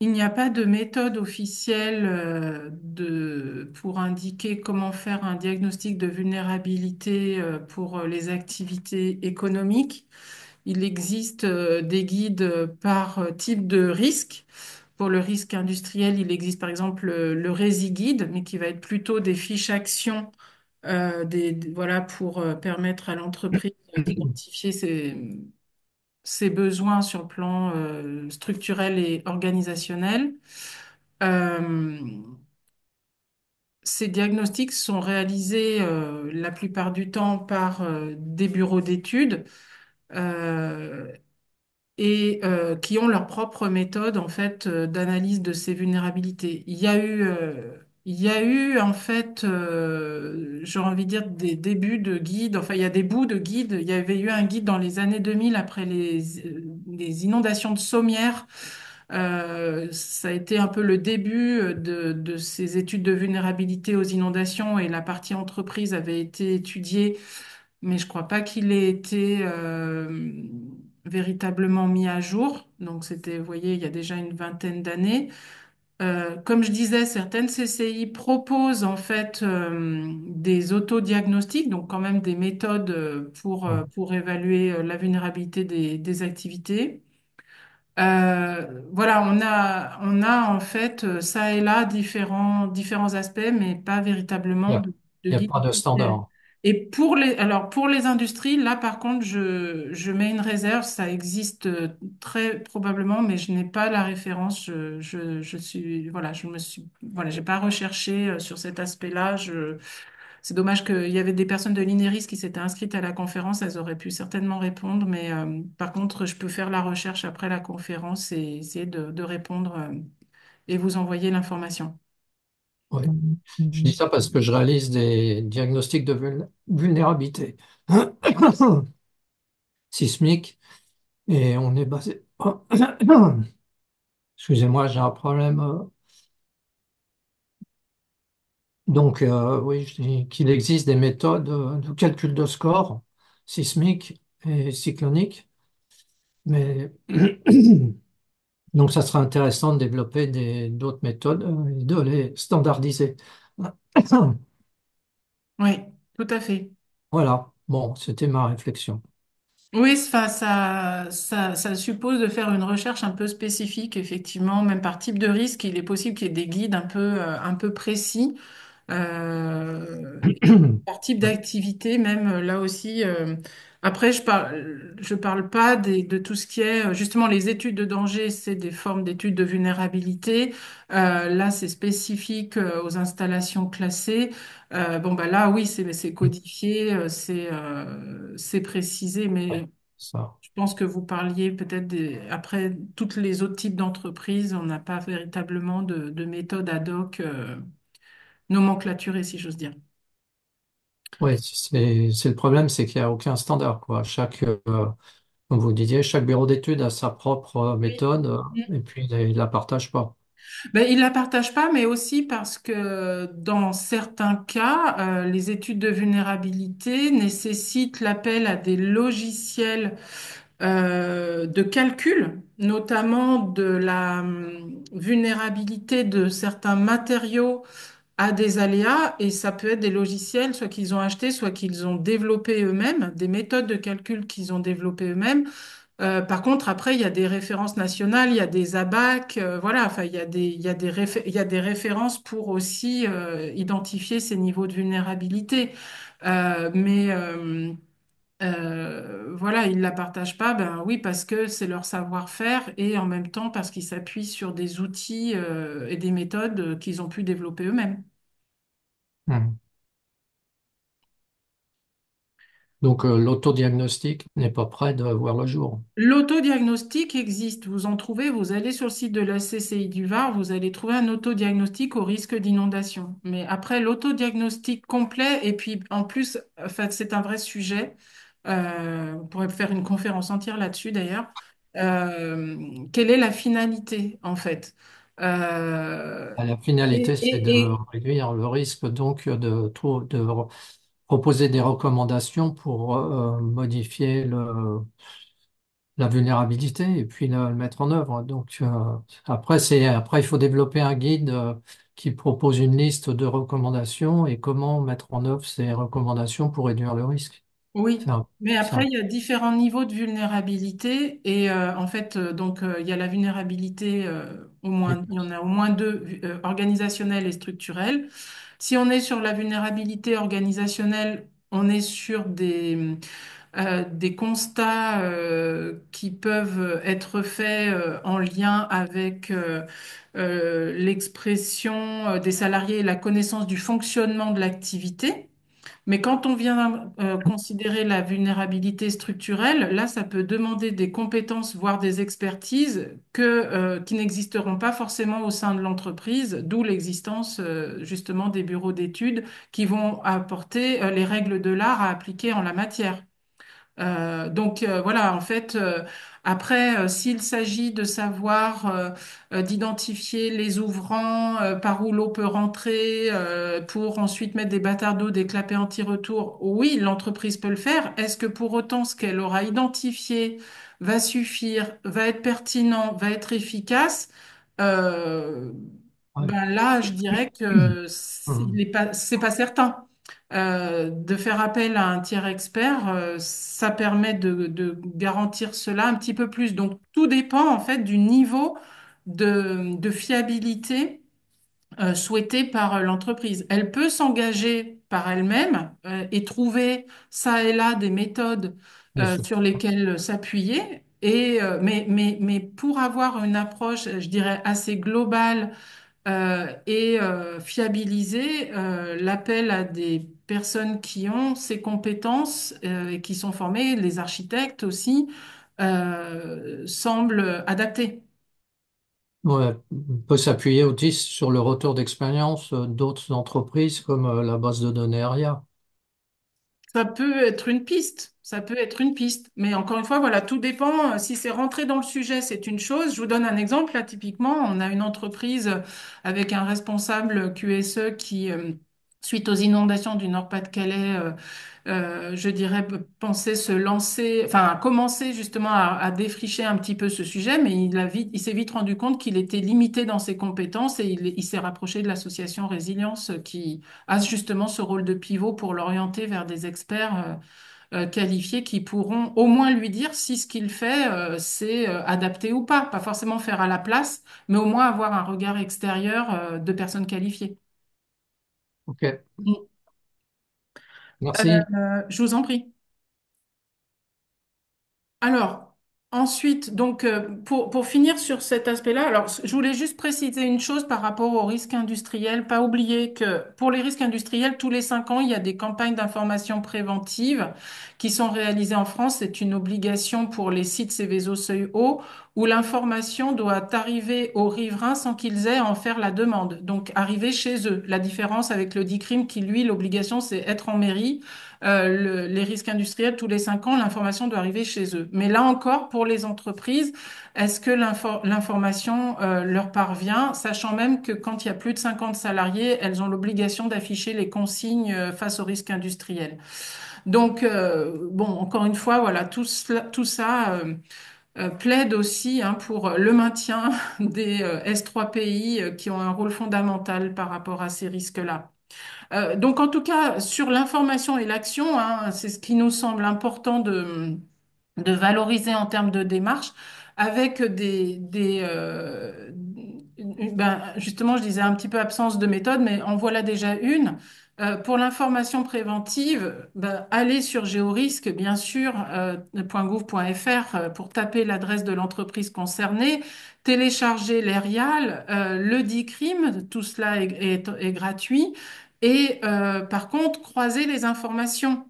il n'y a pas de méthode officielle pour indiquer comment faire un diagnostic de vulnérabilité pour les activités économiques. Il existe des guides par type de risque. Pour le risque industriel, il existe par exemple le RESI-Guide, mais qui va être plutôt des fiches actions voilà, pour permettre à l'entreprise d'identifier ses besoins sur le plan structurel et organisationnel. Euh, Ces diagnostics sont réalisés la plupart du temps par des bureaux d'études. Euh, et qui ont leur propre méthode en fait d'analyse de ces vulnérabilités. Il y a eu en fait, j'aurais envie de dire des débuts de guides. Enfin, il y a des bouts de guides. Il y avait eu un guide dans les années 2000 après les inondations de Sommières. Ça a été un peu le début de ces études de vulnérabilité aux inondations et la partie entreprise avait été étudiée mais je crois pas qu'il ait été véritablement mis à jour. Donc c'était, vous voyez, il y a déjà une vingtaine d'années. Comme je disais, certaines CCI proposent en fait des autodiagnostics, donc quand même des méthodes pour évaluer la vulnérabilité des activités. Voilà, on a en fait ça et là différents aspects, mais pas Il véritablement n'y a, de il y a guide pas de officiel. standard. Et alors pour les industries, là par contre, je mets une réserve, ça existe très probablement, mais je n'ai pas la référence. Je suis, voilà, voilà, j'ai pas recherché sur cet aspect-là. C'est dommage qu'il y avait des personnes de l'INERIS qui s'étaient inscrites à la conférence, elles auraient pu certainement répondre, mais par contre, je peux faire la recherche après la conférence et essayer de répondre et vous envoyer l'information. Oui. Je dis ça parce que je réalise des diagnostics de vulnérabilité sismique et on est basé. Excusez-moi, j'ai un problème. Donc, oui, je dis qu'il existe des méthodes de calcul de score sismique et cyclonique, mais donc ça serait intéressant de développer d'autres méthodes et de les standardiser. Oui, tout à fait. Voilà, bon, c'était ma réflexion. Oui, enfin, ça suppose de faire une recherche un peu spécifique, effectivement, même par type de risque. Il est possible qu'il y ait des guides un peu précis. Et par type Oui, d'activité, même là aussi. Après, je parle pas de tout ce qui est justement les études de danger, c'est des formes d'études de vulnérabilité. Là, c'est spécifique aux installations classées. Bon, bah là, oui, c'est codifié, c'est précisé, mais ça. je pense que vous parliez peut-être après toutes les autres types d'entreprises, on n'a pas véritablement de méthode ad hoc nomenclaturée, si j'ose dire. Oui, c'est le problème, c'est qu'il n'y a aucun standard, quoi. Comme vous disiez, chaque bureau d'études a sa propre Oui. méthode Mm. et puis il ne la partage pas. Ben, ils la partagent pas, mais aussi parce que dans certains cas, les études de vulnérabilité nécessitent l'appel à des logiciels de calcul, notamment de la vulnérabilité de certains matériaux à des aléas, et ça peut être des logiciels, soit qu'ils ont achetés, soit qu'ils ont développés eux-mêmes, des méthodes de calcul qu'ils ont développées eux-mêmes. Par contre, après, il y a des références nationales, il y a des ABAC, voilà, enfin, il y a des références pour aussi identifier ces niveaux de vulnérabilité. Mais voilà, ils ne la partagent pas, ben oui, parce que c'est leur savoir-faire et en même temps parce qu'ils s'appuient sur des outils et des méthodes qu'ils ont pu développer eux-mêmes. Hmm. Donc l'autodiagnostic n'est pas prêt de voir le jour. L'autodiagnostic existe. Vous en trouvez, vous allez sur le site de la CCI du Var, vous allez trouver un autodiagnostic au risque d'inondation. Mais après, l'autodiagnostic complet, et puis en plus, enfin, c'est un vrai sujet. On pourrait faire une conférence entière là-dessus d'ailleurs. Quelle est la finalité en fait? Euh, La finalité, et, c'est de et, réduire le risque, donc proposer des recommandations pour modifier la vulnérabilité et puis le mettre en œuvre. Donc après, il faut développer un guide qui propose une liste de recommandations et comment mettre en œuvre ces recommandations pour réduire le risque. Oui, C'est un, mais c'est après, un- il y a différents niveaux de vulnérabilité et en fait, il y a la vulnérabilité, il y en a au moins deux, organisationnelle et structurelle. Si on est sur la vulnérabilité organisationnelle, on est sur des constats qui peuvent être faits en lien avec l'expression des salariés et la connaissance du fonctionnement de l'activité. Mais quand on vient considérer la vulnérabilité structurelle, là, ça peut demander des compétences, voire des expertises qui n'existeront pas forcément au sein de l'entreprise, d'où l'existence justement des bureaux d'études qui vont apporter les règles de l'art à appliquer en la matière. Voilà, en fait, après, s'il s'agit de savoir, d'identifier les ouvrants, par où l'eau peut rentrer, pour ensuite mettre des bâtards d'eau, des clapets anti-retour, oui, l'entreprise peut le faire. Est-ce que pour autant ce qu'elle aura identifié va suffire, va être pertinent, va être efficace? Euh, Ouais. ben là, je dirais que Mhm. c'est pas certain. De faire appel à un tiers expert, ça permet de garantir cela un petit peu plus. Donc, tout dépend en fait du niveau de fiabilité souhaité par l'entreprise. Elle peut s'engager par elle-même et trouver ça et là des méthodes Bien sûr. sur lesquelles s'appuyer. Mais pour avoir une approche, je dirais, assez globale fiabiliser l'appel à des personnes qui ont ces compétences et qui sont formées, les architectes aussi, semble adapté. Ouais, on peut s'appuyer aussi sur le retour d'expérience d'autres entreprises comme la base de données ARIA. Ça peut être une piste, ça peut être une piste. Mais encore une fois, voilà, tout dépend. Si c'est rentré dans le sujet, c'est une chose. Je vous donne un exemple. Là, typiquement, on a une entreprise avec un responsable QSE qui, suite aux inondations du Nord-Pas-de-Calais, je dirais, pensait se lancer, enfin, commencer justement à défricher un petit peu ce sujet, mais il s'est vite rendu compte qu'il était limité dans ses compétences et il s'est rapproché de l'association Résilience qui a justement ce rôle de pivot pour l'orienter vers des experts qualifiés qui pourront au moins lui dire si ce qu'il fait, c'est adapté ou pas. Pas forcément faire à la place, mais au moins avoir un regard extérieur de personnes qualifiées. OK, Mm. merci. Je vous en prie. Alors, ensuite, donc, pour finir sur cet aspect-là, alors, je voulais juste préciser une chose par rapport aux risques industriels. Pas oublier que pour les risques industriels, tous les 5 ans, il y a des campagnes d'information préventive qui sont réalisées en France. C'est une obligation pour les sites Céveso Seuil Haut, où l'information doit arriver aux riverains sans qu'ils aient à en faire la demande. Donc, arriver chez eux. La différence avec le DICRIM qui, lui, l'obligation, c'est être en mairie les risques industriels, tous les 5 ans, l'information doit arriver chez eux. Mais là encore, pour les entreprises, est-ce que l'information leur parvient, sachant même que quand il y a plus de 50 salariés, elles ont l'obligation d'afficher les consignes face aux risques industriels. Donc, bon, encore une fois, voilà, tout ça plaide aussi hein, pour le maintien des S3 pays qui ont un rôle fondamental par rapport à ces risques-là. Donc, en tout cas, sur l'information et l'action, hein, c'est ce qui nous semble important de valoriser en termes de démarche, avec justement, je disais un petit peu absence de méthode, mais en voilà déjà une. Pour l'information préventive, ben, allez sur Géorisque, bien sûr, .gouv.fr pour taper l'adresse de l'entreprise concernée, télécharger l'ERIAL, le DICRIM, tout cela est gratuit. Et par contre, croisez les informations.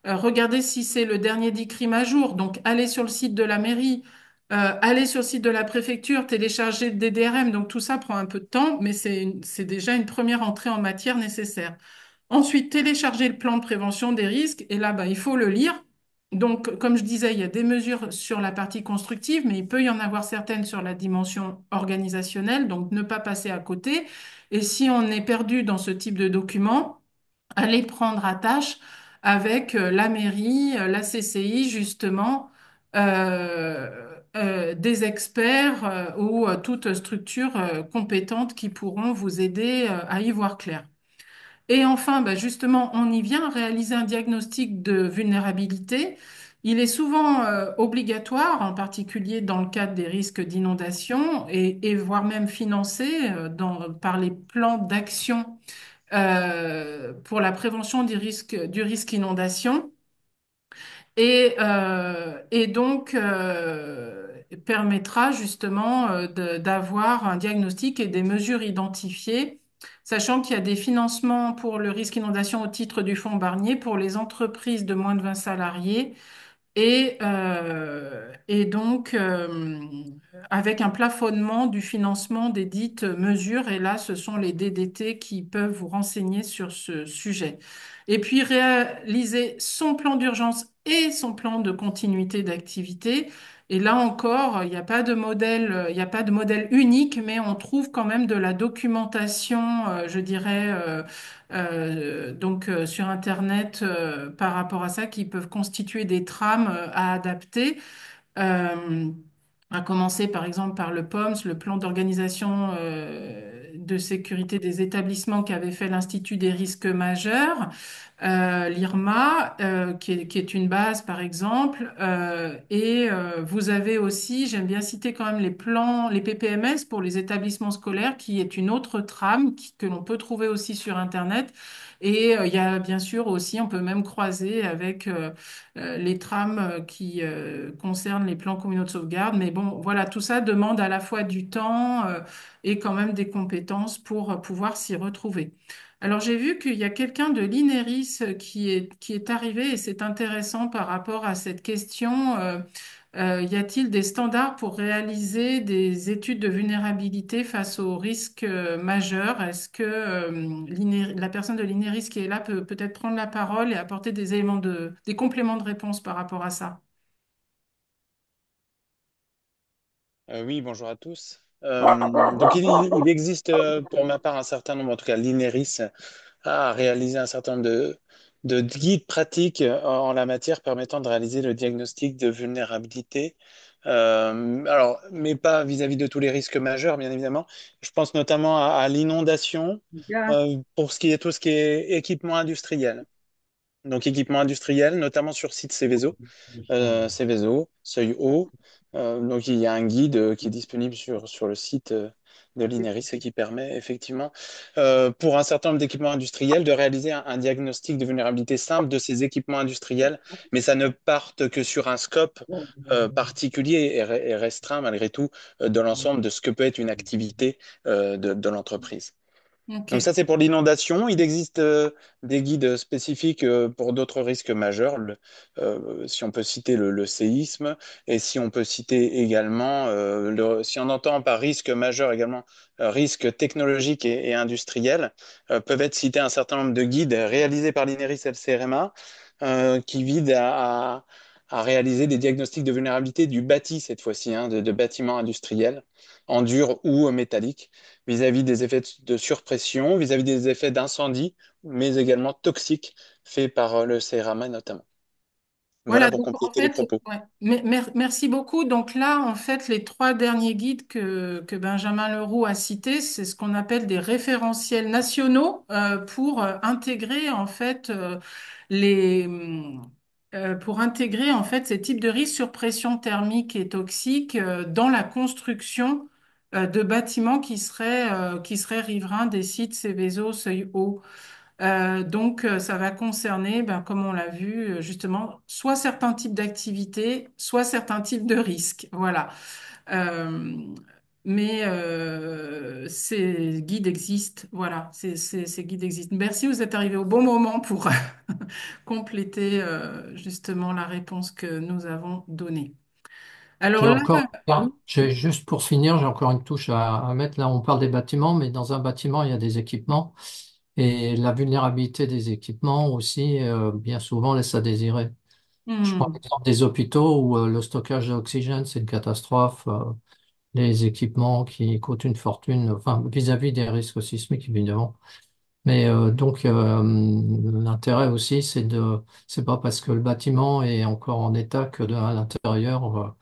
Regardez si c'est le dernier DICRIM à jour. Donc, allez sur le site de la mairie, allez sur le site de la préfecture, téléchargez le DDRM. Donc, tout ça prend un peu de temps, mais c'est déjà une première entrée en matière nécessaire. Ensuite, téléchargez le plan de prévention des risques. Et là, bah, il faut le lire. Donc, comme je disais, il y a des mesures sur la partie constructive, mais il peut y en avoir certaines sur la dimension organisationnelle. Donc, ne pas passer à côté. Et si on est perdu dans ce type de document, aller prendre attache avec la mairie, la CCI, justement, des experts ou toute structure compétente qui pourront vous aider à y voir clair. Et enfin, bah, justement, on y vient, réaliser un diagnostic de vulnérabilité. Il est souvent obligatoire, en particulier dans le cadre des risques d'inondation et voire même financé par les plans d'action pour la prévention du risque inondation et donc permettra justement d'avoir un diagnostic et des mesures identifiées, sachant qu'il y a des financements pour le risque inondation au titre du fonds Barnier pour les entreprises de moins de 20 salariés et donc, avec un plafonnement du financement des dites mesures, et là, ce sont les DDT qui peuvent vous renseigner sur ce sujet. Et puis, réaliser son plan d'urgence et son plan de continuité d'activité. Et là encore, il n'y a pas de modèle, il n'y a pas de modèle unique, mais on trouve quand même de la documentation, je dirais, sur Internet par rapport à ça, qui peuvent constituer des trames à adapter. Euh, à commencer par exemple par le POMS, le plan d'organisation de sécurité des établissements qu'avait fait l'Institut des risques majeurs, l'IRMA, qui est une base par exemple, vous avez aussi, j'aime bien citer quand même les plans, les PPMS pour les établissements scolaires, qui est une autre trame que l'on peut trouver aussi sur Internet. Et il y a bien sûr aussi, on peut même croiser avec les trames qui concernent les plans communaux de sauvegarde. Mais bon, voilà, tout ça demande à la fois du temps et quand même des compétences pour pouvoir s'y retrouver. Alors j'ai vu qu'il y a quelqu'un de l'INERIS qui est arrivé et c'est intéressant par rapport à cette question. Y a-t-il des standards pour réaliser des études de vulnérabilité face aux risques majeurs? Est-ce que la personne de l'INERIS qui est là peut peut-être prendre la parole et apporter des éléments des compléments de réponse par rapport à ça? Oui, bonjour à tous. Donc, il existe pour ma part un certain nombre, en tout cas l'INERIS a réalisé un certain nombre de guides pratiques en la matière permettant de réaliser le diagnostic de vulnérabilité. Alors, mais pas vis-à-vis de tous les risques majeurs, bien évidemment. Je pense notamment à l'inondation pour ce qui est tout ce qui est équipement industriel. Donc, équipement industriel, notamment sur site Céveso. Céveso, Seuil Haut. Donc il y a un guide qui est disponible sur le site de l'INERIS et qui permet effectivement, pour un certain nombre d'équipements industriels, de réaliser un diagnostic de vulnérabilité simple de ces équipements industriels, mais ça ne parte que sur un scope particulier et restreint malgré tout de l'ensemble de ce que peut être une activité de l'entreprise. Donc Ok. ça, c'est pour l'inondation. Il existe des guides spécifiques pour d'autres risques majeurs, si on peut citer le séisme, et si on peut citer également, si on entend par risque majeur également risque technologique et industriel, peuvent être cités un certain nombre de guides réalisés par l'INERIS et le CRMA qui visent à réaliser des diagnostics de vulnérabilité du bâti cette fois-ci, hein, de bâtiments industriels, en dur ou métallique vis-à-vis des effets de surpression, vis-à-vis des effets d'incendie, mais également toxiques faits par le CRMA notamment. Voilà Voilà, pour donc en compléter les fait, propos. ouais, merci beaucoup. Donc là, en fait, les trois derniers guides que Benjamin Leroux a cités, c'est ce qu'on appelle des référentiels nationaux pour intégrer en fait les pour intégrer en fait ces types de risques sur pression thermique et toxique dans la construction de bâtiments qui seraient riverains des sites Céveso, Seuil Haut. Ça va concerner, ben, comme on l'a vu, justement, soit certains types d'activités, soit certains types de risques. Voilà. Euh, ces guides existent. Voilà, ces guides existent. Merci, vous êtes arrivé au bon moment pour compléter justement la réponse que nous avons donnée. Alors J'ai là, encore, oui. juste pour finir, j'ai encore une touche à mettre. Là, on parle des bâtiments, mais dans un bâtiment, il y a des équipements. Et la vulnérabilité des équipements aussi, bien souvent, laisse à désirer. Je prends Hmm, l'exemple des hôpitaux où le stockage d'oxygène, c'est une catastrophe. Les équipements qui coûtent une fortune, enfin, vis-à-vis des risques sismiques, évidemment. Mais l'intérêt aussi, c'est pas parce que le bâtiment est encore en état que à l'intérieur,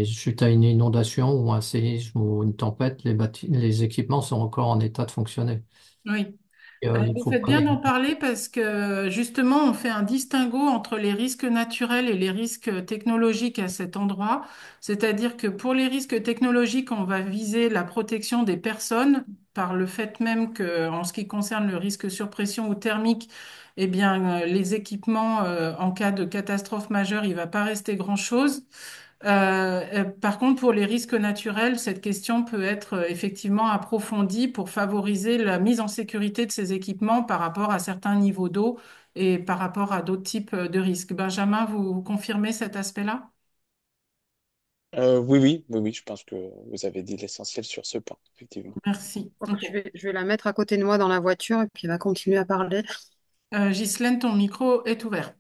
suite à une inondation ou un séisme ou une tempête, les équipements sont encore en état de fonctionner. oui. Il Vous faut faites pas bien d'en négliger. parler parce que justement, on fait un distinguo entre les risques naturels et les risques technologiques à cet endroit. C'est-à-dire que pour les risques technologiques, on va viser la protection des personnes par le fait même que, en ce qui concerne le risque surpression ou thermique, eh bien, les équipements, en cas de catastrophe majeure, il va pas rester grand-chose. Par contre, pour les risques naturels, cette question peut être effectivement approfondie pour favoriser la mise en sécurité de ces équipements par rapport à certains niveaux d'eau et par rapport à d'autres types de risques. Benjamin, vous confirmez cet aspect-là? Oui, je pense que vous avez dit l'essentiel sur ce point, effectivement. Merci. Donc, Ok. je vais la mettre à côté de moi dans la voiture et puis elle va continuer à parler. Ghislaine, ton micro est ouvert.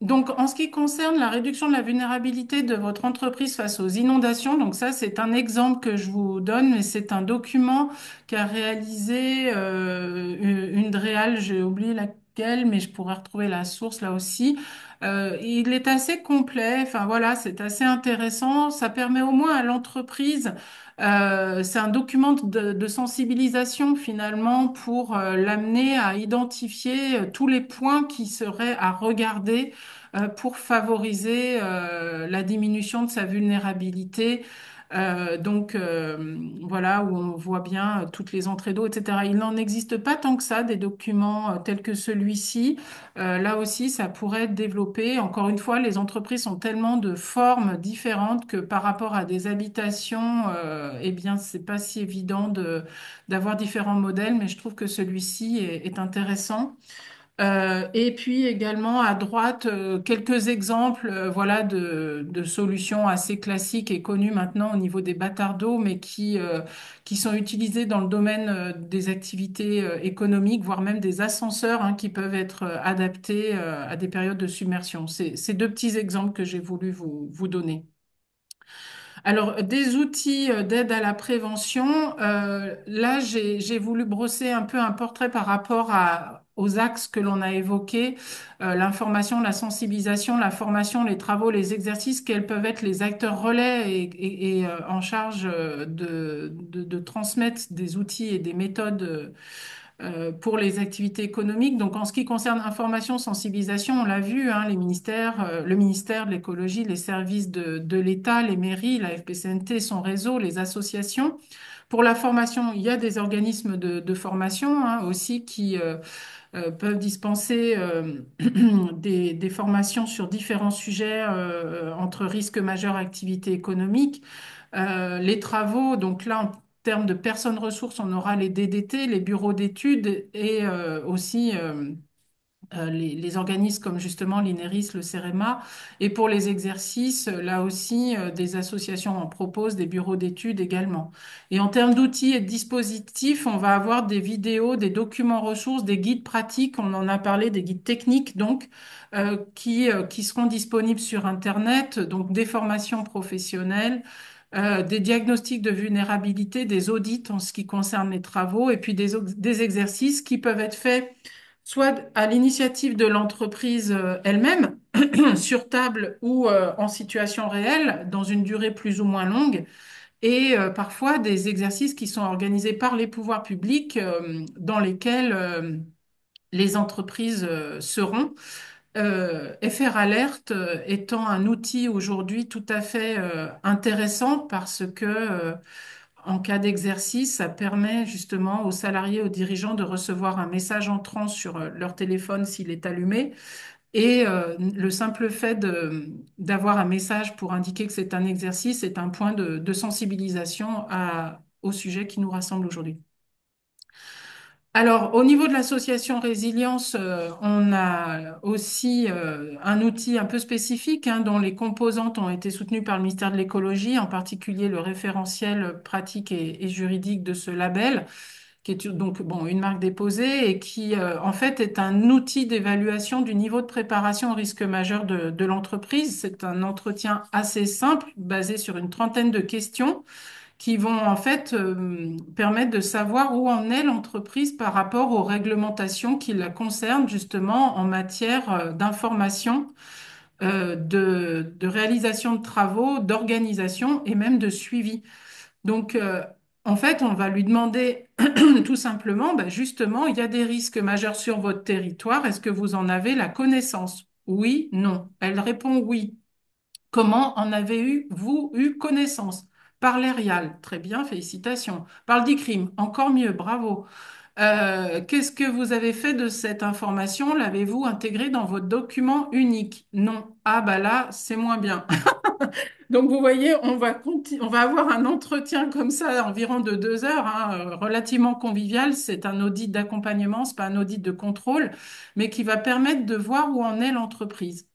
Donc en ce qui concerne la réduction de la vulnérabilité de votre entreprise face aux inondations, donc ça c'est un exemple que je vous donne, mais c'est un document qu'a réalisé une DREAL, j'ai oublié laquelle, mais je pourrais retrouver la source là aussi. Il est assez complet, enfin voilà, c'est assez intéressant. Ça permet au moins à l'entreprise, c'est un document de sensibilisation finalement pour l'amener à identifier tous les points qui seraient à regarder pour favoriser la diminution de sa vulnérabilité. Voilà, où on voit bien toutes les entrées d'eau, etc. Il n'en existe pas tant que ça, des documents tels que celui-ci. Là aussi, ça pourrait être développé. Encore une fois, les entreprises sont tellement de formes différentes que par rapport à des habitations, eh bien, c'est pas si évident d'avoir différents modèles, mais je trouve que celui-ci est intéressant. Et puis également à droite, quelques exemples voilà, de solutions assez classiques et connues maintenant au niveau des bâtards d'eau, mais qui sont utilisées dans le domaine des activités économiques, voire même des ascenseurs hein, qui peuvent être adaptés à des périodes de submersion. C'est ces deux petits exemples que j'ai voulu vous donner. Alors, des outils d'aide à la prévention, là, j'ai voulu brosser un peu un portrait par rapport aux axes que l'on a évoqués, l'information, la sensibilisation, la formation, les travaux, les exercices, quels peuvent être les acteurs relais et en charge de transmettre des outils et des méthodes pour les activités économiques. Donc, en ce qui concerne information, sensibilisation, on l'a vu, hein, les ministères, le ministère de l'écologie, les services de l'État, les mairies, la FPCNT, son réseau, les associations. Pour la formation, il y a des organismes de formation hein, aussi qui peuvent dispenser des formations sur différents sujets entre risques majeurs et activités économiques. Les travaux, donc là, en termes de personnes ressources, on aura les DDT, les bureaux d'études et aussi les organismes comme justement l'INERIS, le CEREMA. Et pour les exercices, là aussi, des associations en proposent, des bureaux d'études également. Et en termes d'outils et de dispositifs, on va avoir des vidéos, des documents ressources, des guides pratiques, on en a parlé, des guides techniques, donc, qui seront disponibles sur Internet, donc des formations professionnelles. Des diagnostics de vulnérabilité, des audits en ce qui concerne les travaux, et puis des exercices qui peuvent être faits soit à l'initiative de l'entreprise elle-même, sur table ou en situation réelle, dans une durée plus ou moins longue, et parfois des exercices qui sont organisés par les pouvoirs publics dans lesquels les entreprises seront. FR Alert étant un outil aujourd'hui tout à fait intéressant parce que en cas d'exercice, ça permet justement aux salariés, aux dirigeants de recevoir un message entrant sur leur téléphone s'il est allumé. Et le simple fait d'avoir un message pour indiquer que c'est un exercice est un point de sensibilisation au sujet qui nous rassemble aujourd'hui. Alors, au niveau de l'association Résilience, on a aussi un outil un peu spécifique hein, dont les composantes ont été soutenues par le ministère de l'Écologie, en particulier le référentiel pratique et juridique de ce label, qui est donc bon, une marque déposée et qui en fait est un outil d'évaluation du niveau de préparation au risque majeur de l'entreprise. C'est un entretien assez simple, basé sur une trentaine de questions qui vont en fait permettre de savoir où en est l'entreprise par rapport aux réglementations qui la concernent justement en matière d'information, de réalisation de travaux, d'organisation et même de suivi. Donc, en fait, on va lui demander tout simplement, bah, justement, il y a des risques majeurs sur votre territoire. Est-ce que vous en avez la connaissance? Oui, non. Elle répond oui. Comment en avez-vous eu connaissance? Par l'ERIAL, très bien, félicitations. Par le DICRIM, encore mieux, bravo. Qu'est-ce que vous avez fait de cette information? L'avez-vous intégrée dans votre document unique? Non. Ah bah là, c'est moins bien. Donc vous voyez, on va avoir un entretien comme ça, environ de 2 heures, hein, relativement convivial. C'est un audit d'accompagnement, c'est pas un audit de contrôle, mais qui va permettre de voir où en est l'entreprise.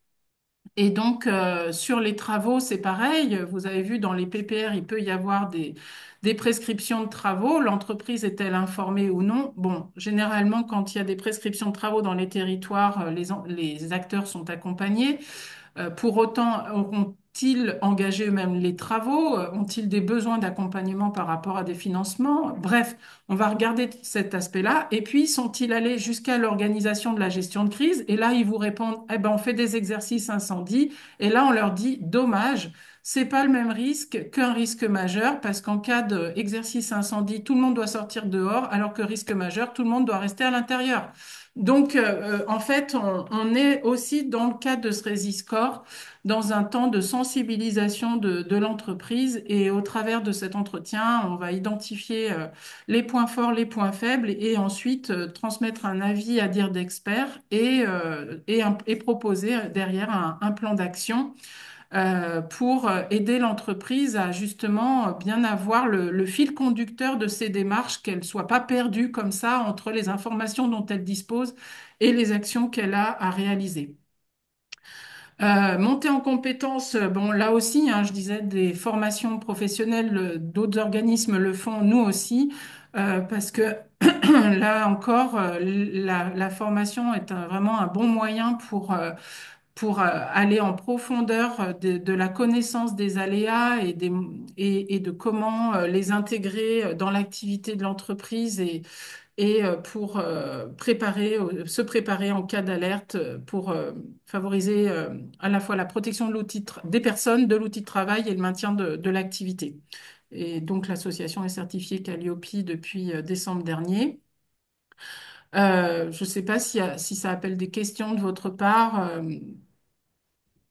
Et donc, sur les travaux, c'est pareil. Vous avez vu, dans les PPR, il peut y avoir des prescriptions de travaux. L'entreprise est-elle informée ou non? Bon, généralement, quand il y a des prescriptions de travaux dans les territoires, les acteurs sont accompagnés. Pour autant, ont-ils engagé eux-mêmes les travaux? Ont-ils des besoins d'accompagnement par rapport à des financements? Bref, on va regarder cet aspect-là. Et puis, sont-ils allés jusqu'à l'organisation de la gestion de crise? Et là, ils vous répondent, eh ben, on fait des exercices incendie. Et là, on leur dit, dommage, c'est pas le même risque qu'un risque majeur, parce qu'en cas d'exercice incendie, tout le monde doit sortir dehors, alors que risque majeur, tout le monde doit rester à l'intérieur. Donc, en fait, on est aussi dans le cadre de ce Résiscore, dans un temps de sensibilisation de l'entreprise. Et au travers de cet entretien, on va identifier les points forts, les points faibles, et ensuite transmettre un avis à dire d'experts et proposer derrière un plan d'action pour aider l'entreprise à justement bien avoir le fil conducteur de ses démarches, qu'elle ne soit pas perdue comme ça entre les informations dont elle dispose et les actions qu'elle a à réaliser. Monter en compétences, bon là aussi, hein, je disais des formations professionnelles, d'autres organismes le font, nous aussi, parce que là encore, la formation est vraiment un bon moyen pour aller en profondeur de la connaissance des aléas et de comment les intégrer dans l'activité de l'entreprise et pour se préparer en cas d'alerte pour favoriser à la fois la protection de des personnes, de l'outil de travail et le maintien de l'activité. Et donc l'association est certifiée Calliope depuis décembre dernier. Je ne sais pas si ça appelle des questions de votre part.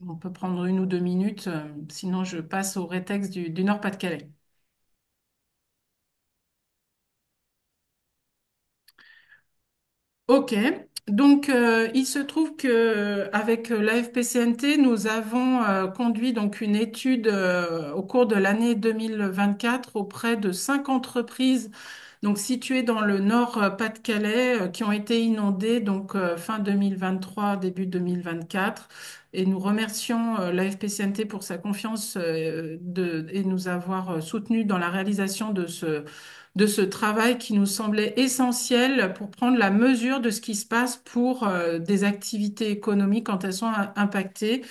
On peut prendre 1 ou 2 minutes, sinon je passe au rétexte du Nord-Pas-de-Calais. Ok, donc il se trouve que avec l'AFPCNT, nous avons conduit donc une étude au cours de l'année 2024 auprès de 5 entreprises donc situées dans le Nord-Pas-de-Calais qui ont été inondées donc fin 2023, début 2024. Et nous remercions l'AFPCNT pour sa confiance et nous avoir soutenus dans la réalisation de ce travail qui nous semblait essentiel pour prendre la mesure de ce qui se passe pour des activités économiques quand elles sont impactées.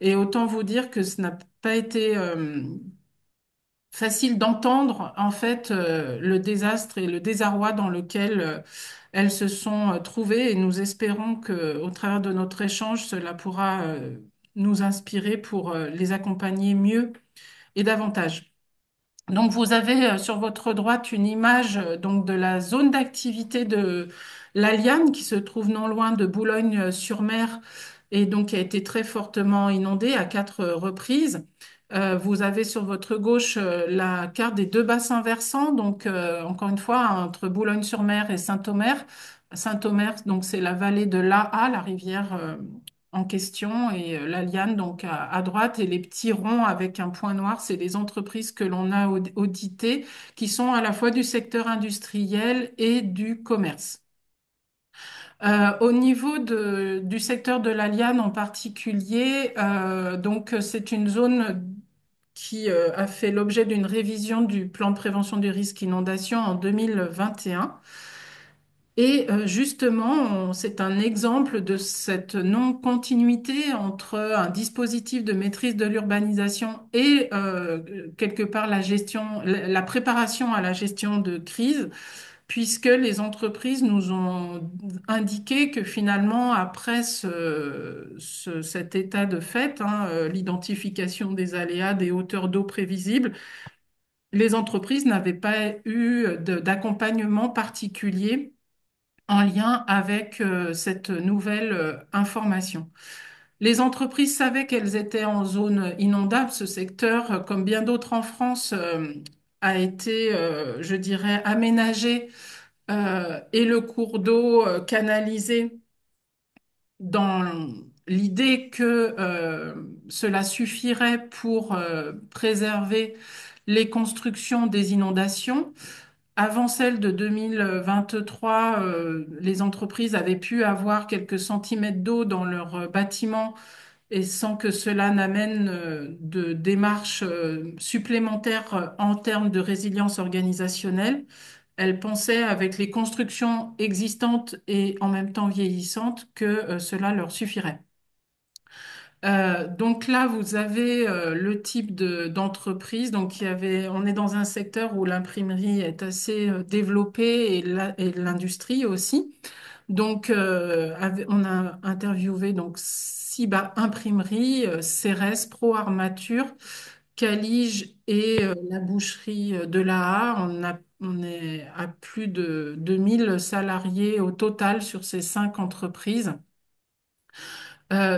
Et autant vous dire que ce n'a pas été facile d'entendre en fait le désastre et le désarroi dans lequel elles se sont trouvées. Et nous espérons que, au travers de notre échange, cela pourra nous inspirer pour les accompagner mieux et davantage. Donc, vous avez sur votre droite une image donc de la zone d'activité de l'Aliane qui se trouve non loin de Boulogne-sur-Mer et donc qui a été très fortement inondée à 4 reprises. Vous avez sur votre gauche la carte des 2 bassins versants, donc encore une fois entre Boulogne-sur-Mer et Saint-Omer. Saint-Omer, donc c'est la vallée de l'Aa, la rivière en question, et la Liane donc à droite, et les petits ronds avec un point noir, c'est les entreprises que l'on a auditées qui sont à la fois du secteur industriel et du commerce. Au niveau du secteur de la Liane en particulier, donc c'est une zone qui a fait l'objet d'une révision du plan de prévention du risque inondation en 2021. Et justement, c'est un exemple de cette non-continuité entre un dispositif de maîtrise de l'urbanisation et quelque part la préparation à la gestion de crise, puisque les entreprises nous ont indiqué que finalement, après cet état de fait, hein, l'identification des aléas, des hauteurs d'eau prévisibles, les entreprises n'avaient pas eu d'accompagnement particulier en lien avec cette nouvelle information. Les entreprises savaient qu'elles étaient en zone inondable. Ce secteur, comme bien d'autres en France, a été, je dirais, aménagé et le cours d'eau canalisé dans l'idée que cela suffirait pour préserver les constructions des inondations. Avant celle de 2023, les entreprises avaient pu avoir quelques centimètres d'eau dans leurs bâtiments et sans que cela n'amène de démarches supplémentaires en termes de résilience organisationnelle. Elle pensait, avec les constructions existantes et en même temps vieillissantes, que cela leur suffirait. Donc là, vous avez le type d'entreprise. Donc on est dans un secteur où l'imprimerie est assez développée et l'industrie aussi. Donc on a interviewé donc Siba Imprimerie, Cérès, Pro Armature, Calige et la boucherie de l'A. On est à plus de 2000 salariés au total sur ces 5 entreprises.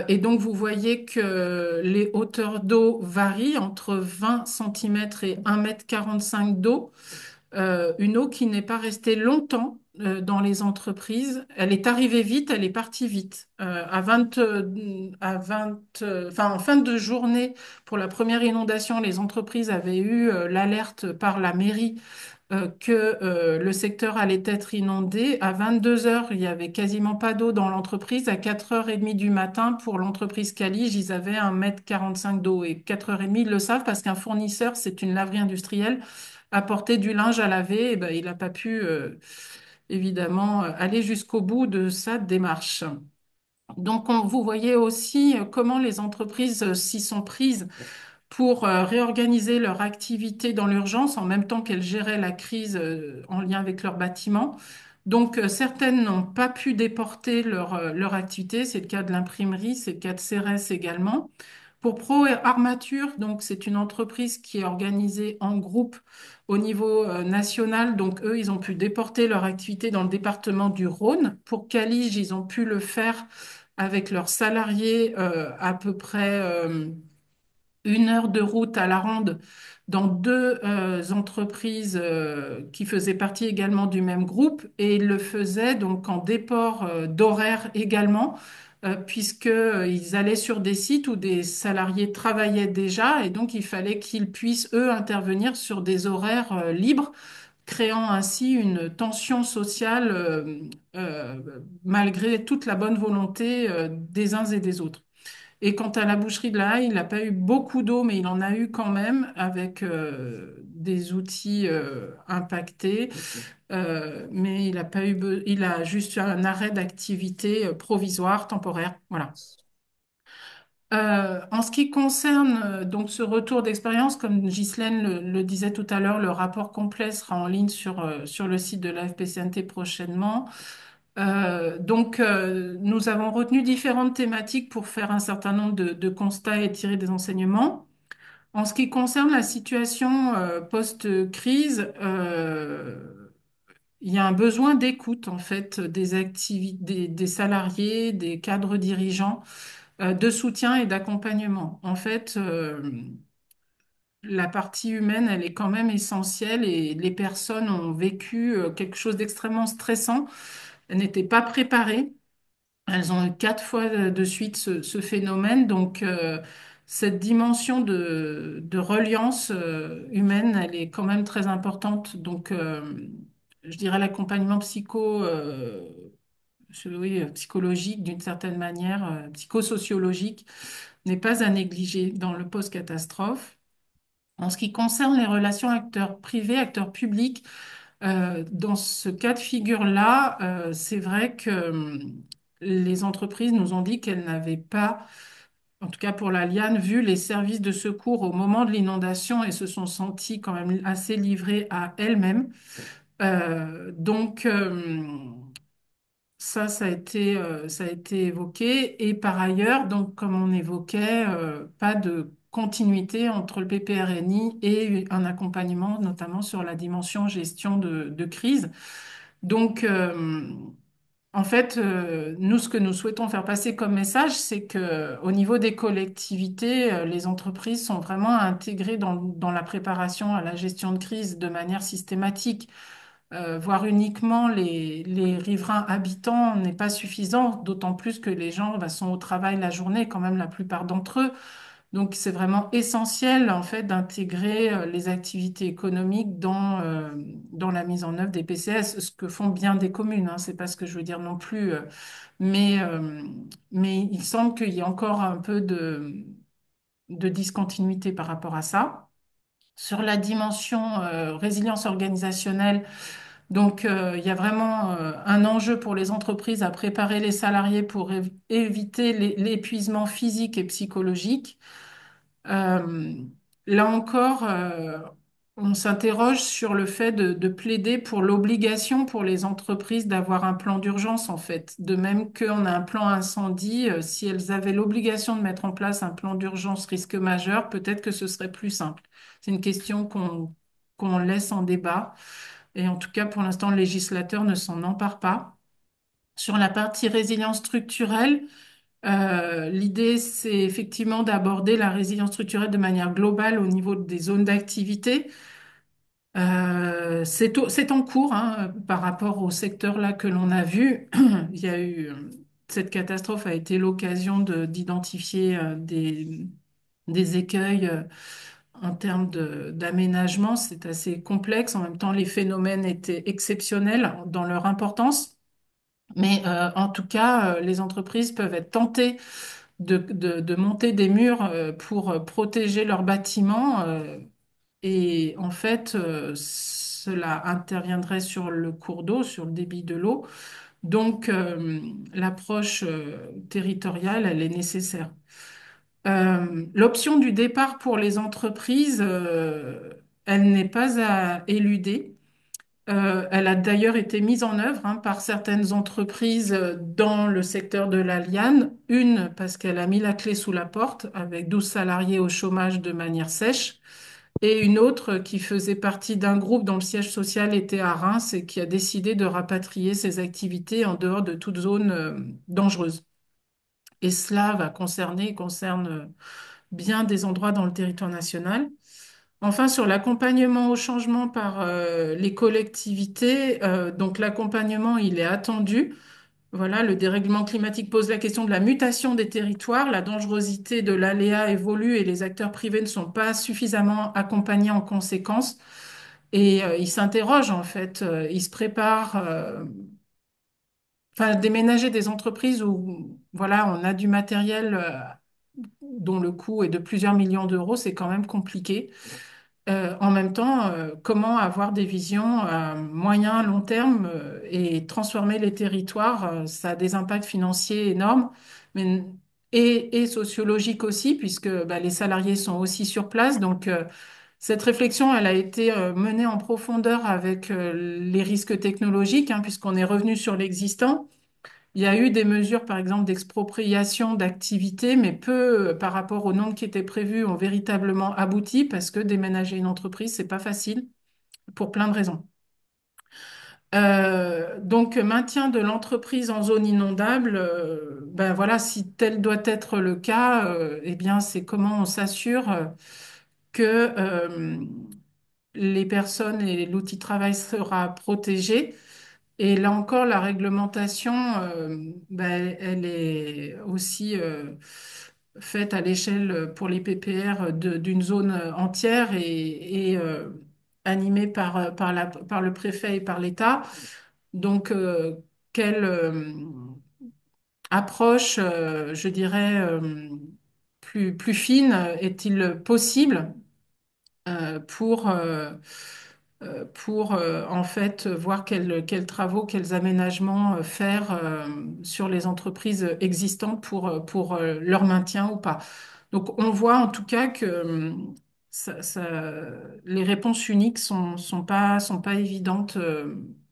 Et donc, vous voyez que les hauteurs d'eau varient entre 20 centimètres et 1,45 m d'eau. Une eau qui n'est pas restée longtemps dans les entreprises. Elle est arrivée vite, elle est partie vite. Enfin, en fin de journée, pour la première inondation, les entreprises avaient eu l'alerte par la mairie que le secteur allait être inondé. À 22 heures, il y avait quasiment pas d'eau dans l'entreprise. À 4h30 du matin, pour l'entreprise Calige, ils avaient 1,45 m d'eau. Et 4h30, ils le savent parce qu'un fournisseur, c'est une laverie industrielle, apporter du linge à laver, et ben, il n'a pas pu, évidemment, aller jusqu'au bout de sa démarche. Donc, vous voyez aussi comment les entreprises s'y sont prises pour réorganiser leur activité dans l'urgence en même temps qu'elles géraient la crise en lien avec leurs bâtiments. Donc, certaines n'ont pas pu déporter leur activité. C'est le cas de l'imprimerie, c'est le cas de Cérès également. Pour Pro Armature, donc c'est une entreprise qui est organisée en groupe au niveau national. Donc, eux, ils ont pu déporter leur activité dans le département du Rhône. Pour Calige, ils ont pu le faire avec leurs salariés à peu près 1 heure de route à la ronde dans deux entreprises qui faisaient partie également du même groupe et ils le faisaient donc en déport d'horaire également puisque ils allaient sur des sites où des salariés travaillaient déjà et donc il fallait qu'ils puissent eux intervenir sur des horaires libres, créant ainsi une tension sociale euh, malgré toute la bonne volonté des uns et des autres. Et quant à la boucherie de la Haye, il n'a pas eu beaucoup d'eau, mais il en a eu quand même avec des outils impactés. Mais il a pas eu, il a juste eu un arrêt d'activité provisoire, temporaire. Voilà. En ce qui concerne donc ce retour d'expérience, comme Ghislaine le disait tout à l'heure, le rapport complet sera en ligne sur le site de la FPCNT prochainement. Nous avons retenu différentes thématiques pour faire un certain nombre de constats et tirer des enseignements. En ce qui concerne la situation post-crise, il y a un besoin d'écoute en fait des salariés, des cadres dirigeants, de soutien et d'accompagnement. En fait, la partie humaine, elle est quand même essentielle et les personnes ont vécu quelque chose d'extrêmement stressant. Elles n'étaient pas préparées. Elles ont eu 4 fois de suite ce phénomène. Donc, cette dimension de reliance humaine, elle est quand même très importante. Donc, je dirais l'accompagnement oui, psychologique d'une certaine manière, psychosociologique, n'est pas à négliger dans le post-catastrophe. En ce qui concerne les relations acteurs privés, acteurs publics, dans ce cas de figure-là, c'est vrai que les entreprises nous ont dit qu'elles n'avaient pas, en tout cas pour la Liane, vu les services de secours au moment de l'inondation et se sont senties quand même assez livrées à elles-mêmes. Ça a été évoqué. Et par ailleurs, donc, comme on évoquait, pas de continuité entre le PPRNI et un accompagnement, notamment sur la dimension gestion de crise. Donc, en fait, nous, ce que nous souhaitons faire passer comme message, c'est que au niveau des collectivités, les entreprises sont vraiment intégrées dans la préparation à la gestion de crise de manière systématique. Voir uniquement les riverains habitants n'est pas suffisant, d'autant plus que les gens bah, sont au travail la journée, quand même la plupart d'entre eux. Donc, c'est vraiment essentiel, en fait, d'intégrer les activités économiques dans la mise en œuvre des PCS, ce que font bien des communes, hein, c'est pas ce que je veux dire non plus. Mais, euh, mais il semble qu'il y ait encore un peu de discontinuité par rapport à ça. Sur la dimension résilience organisationnelle, donc il y a vraiment un enjeu pour les entreprises à préparer les salariés pour éviter l'épuisement physique et psychologique. Euh, Là encore, on s'interroge sur le fait de plaider pour l'obligation pour les entreprises d'avoir un plan d'urgence, en fait. De même qu'on a un plan incendie, si elles avaient l'obligation de mettre en place un plan d'urgence risque majeur, peut-être que ce serait plus simple. C'est une question qu'on laisse en débat. Et en tout cas, pour l'instant, le législateur ne s'en empare pas. Sur la partie résilience structurelle, l'idée, c'est effectivement d'aborder la résilience structurelle de manière globale au niveau des zones d'activité. C'est en cours hein, par rapport au secteur là que l'on a vu. Il y a eu cette catastrophe a été l'occasion d'identifier des écueils en termes d'aménagement. C'est assez complexe. En même temps, les phénomènes étaient exceptionnels dans leur importance. Mais en tout cas, les entreprises peuvent être tentées de monter des murs pour protéger leurs bâtiments. Et en fait, cela interviendrait sur le cours d'eau, sur le débit de l'eau. Donc, l'approche territoriale, elle est nécessaire. L'option du départ pour les entreprises, elle n'est pas à éluder. Elle a d'ailleurs été mise en œuvre hein, par certaines entreprises dans le secteur de la liane. Une, parce qu'elle a mis la clé sous la porte avec 12 salariés au chômage de manière sèche. Et une autre qui faisait partie d'un groupe dont le siège social était à Reims et qui a décidé de rapatrier ses activités en dehors de toute zone dangereuse. Et cela concerne bien des endroits dans le territoire national. Enfin, sur l'accompagnement au changement par les collectivités, donc l'accompagnement, il est attendu. Voilà, le dérèglement climatique pose la question de la mutation des territoires, la dangerosité de l'aléa évolue et les acteurs privés ne sont pas suffisamment accompagnés en conséquence. Et ils s'interrogent en fait, ils se préparent, enfin, déménager des entreprises où voilà, on a du matériel dont le coût est de plusieurs millions d'euros, c'est quand même compliqué. En même temps, comment avoir des visions à moyen, long terme et transformer les territoires, ça a des impacts financiers énormes, mais, et sociologiques aussi, puisque bah, les salariés sont aussi sur place. Donc, cette réflexion, elle a été menée en profondeur avec les risques technologiques, hein, puisqu'on est revenu sur l'existant. Il y a eu des mesures, par exemple, d'expropriation d'activités, mais peu, par rapport au nombre qui était prévu, ont véritablement abouti parce que déménager une entreprise, c'est pas facile pour plein de raisons. Donc, maintien de l'entreprise en zone inondable, ben voilà, si tel doit être le cas, eh bien, c'est comment on s'assure que les personnes et l'outil de travail sera protégé. Et là encore, la réglementation, ben, elle est aussi faite à l'échelle pour les PPR d'une zone entière et animée par le préfet et par l'État. Donc, quelle approche, je dirais, plus fine est-il possible pour en fait voir quels travaux, quels aménagements faire sur les entreprises existantes pour leur maintien ou pas. Donc on voit en tout cas que les réponses uniques sont pas évidentes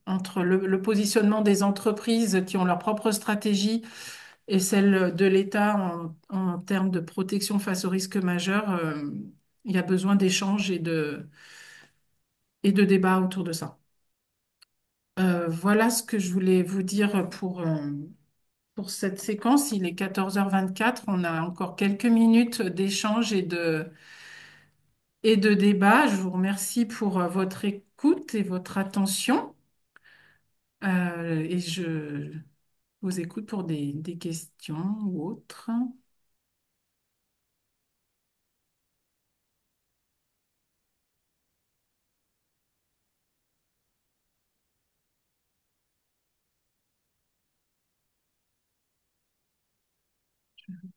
entre le positionnement des entreprises qui ont leur propre stratégie et celle de l'État en termes de protection face aux risques majeurs. Il y a besoin d'échanges et de débats autour de ça. Voilà ce que je voulais vous dire pour cette séquence. Il est 14h24. On a encore quelques minutes d'échange et de débat. Je vous remercie pour votre écoute et votre attention. Et je vous écoute pour des questions ou autres.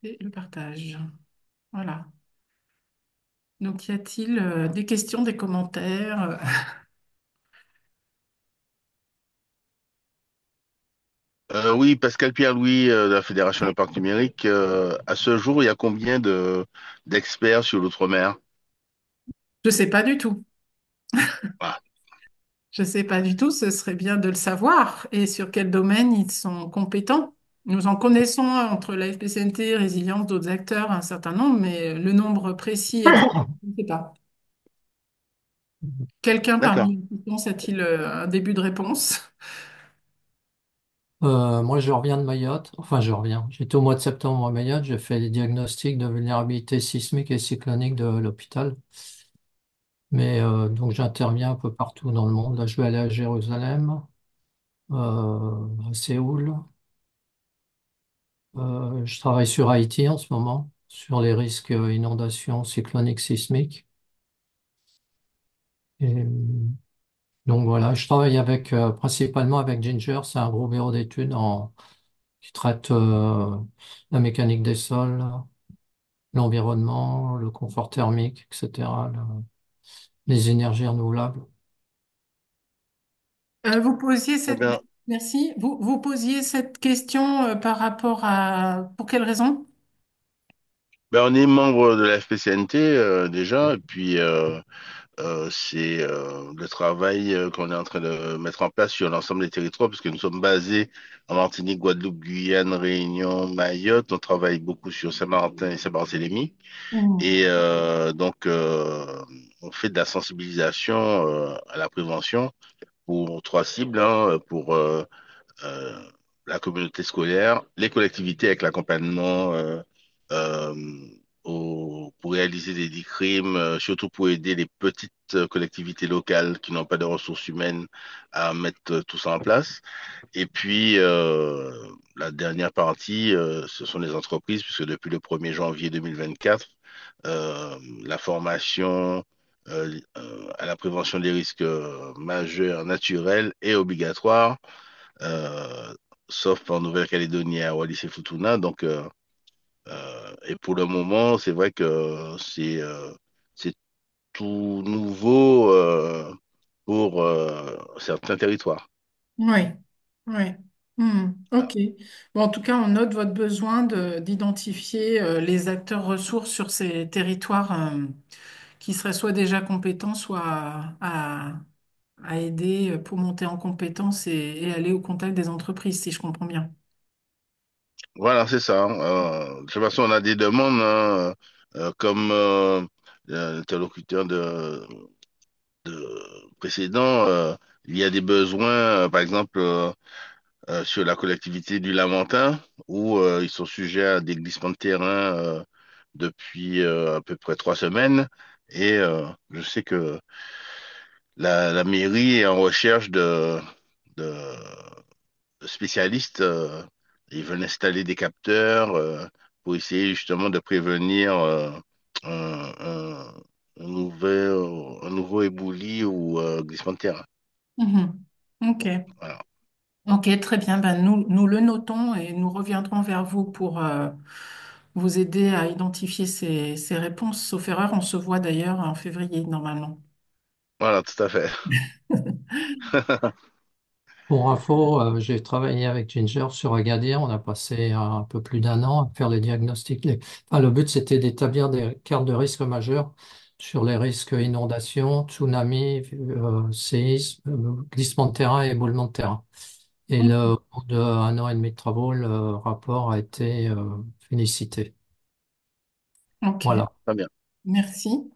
Et le partage. Voilà. Donc, y a-t-il des questions, des commentaires? Oui, Pascal Pierre-Louis de la Fédération des parcs numériques. À ce jour, il y a combien de d'experts sur l'outre-mer? Je ne sais pas du tout. Ah, Je ne sais pas du tout. Ce serait bien de le savoir. Et sur quel domaine ils sont compétents. Nous en connaissons entre la FPCNT, Résilience, d'autres acteurs, un certain nombre, mais le nombre précis, exact, je ne sais pas. Quelqu'un d'accord. parmi nous a-t-il un début de réponse? Moi, je reviens de Mayotte. Enfin, je reviens. J'étais au mois de septembre à Mayotte. J'ai fait les diagnostics de vulnérabilité sismique et cyclonique de l'hôpital. Mais donc, j'interviens un peu partout dans le monde. Là, je vais aller à Jérusalem, à Séoul. Je travaille sur Haïti en ce moment, sur les risques inondations cycloniques sismiques. Et, donc voilà, je travaille avec principalement avec Ginger. C'est un gros bureau d'études qui traite la mécanique des sols, l'environnement, le confort thermique, etc., les énergies renouvelables. Vous posiez Très cette... bien. Merci. Vous posiez cette question par rapport à... Pour quelle raison? Ben, on est membre de la FPCNT déjà, et puis c'est le travail qu'on est en train de mettre en place sur l'ensemble des territoires, puisque nous sommes basés en Martinique, Guadeloupe, Guyane, Réunion, Mayotte. On travaille beaucoup sur Saint-Martin et Saint-Barthélemy. Mhm. Et donc, on fait de la sensibilisation à la prévention pour trois cibles, hein, pour euh, la communauté scolaire, les collectivités avec l'accompagnement euh, pour réaliser des crimes, surtout pour aider les petites collectivités locales qui n'ont pas de ressources humaines à mettre tout ça en place. Et puis, la dernière partie, ce sont les entreprises, puisque depuis le 1er janvier 2024, la formation à la prévention des risques majeurs naturels est obligatoire, euh, sauf en Nouvelle-Calédonie et à Wallis et Futuna. Donc, et pour le moment, c'est vrai que c'est tout nouveau pour certains territoires. Oui, oui. Ok. Bon, en tout cas, on note votre besoin d'identifier les acteurs ressources sur ces territoires qui seraient soit déjà compétents, soit à aider pour monter en compétences et aller au contact des entreprises, si je comprends bien. Voilà, c'est ça. De toute façon, on a des demandes, hein, comme l'interlocuteur de précédent. Il y a des besoins, par exemple, sur la collectivité du Lamentin, où ils sont sujets à des glissements de terrain depuis à peu près 3 semaines. Et je sais que la mairie est en recherche de spécialistes. Ils veulent installer des capteurs pour essayer justement de prévenir un, un, un nouveau éboulis ou glissement de terrain. Mhm. Ok. Voilà. Ok, très bien. Ben, nous le notons et nous reviendrons vers vous pour vous aider à identifier ces réponses. Sauf erreur, on se voit d'ailleurs en février normalement. Voilà, tout à fait. Pour info, j'ai travaillé avec Ginger sur Agadir. On a passé un peu plus d'un an à faire les diagnostics. Enfin, le but, c'était d'établir des cartes de risque majeurs sur les risques inondations, tsunami, séisme, glissement de terrain et éboulement de terrain. Et au bout d'un an et demi de travaux, le rapport a été félicité. Ok, Voilà. Très bien. merci.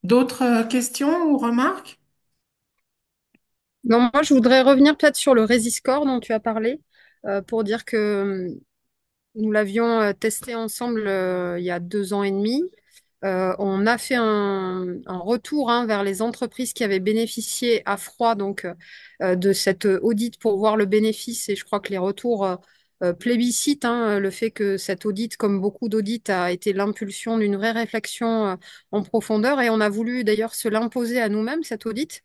D'autres questions ou remarques? Non, moi, je voudrais revenir peut-être sur le Resiscore dont tu as parlé, pour dire que nous l'avions testé ensemble il y a 2 ans et demi. On a fait un retour hein, vers les entreprises qui avaient bénéficié à froid donc de cette audit pour voir le bénéfice et je crois que les retours plébiscite hein, le fait que cet audit, comme beaucoup d'audits, a été l'impulsion d'une vraie réflexion en profondeur et on a voulu d'ailleurs se l'imposer à nous-mêmes, cet audit.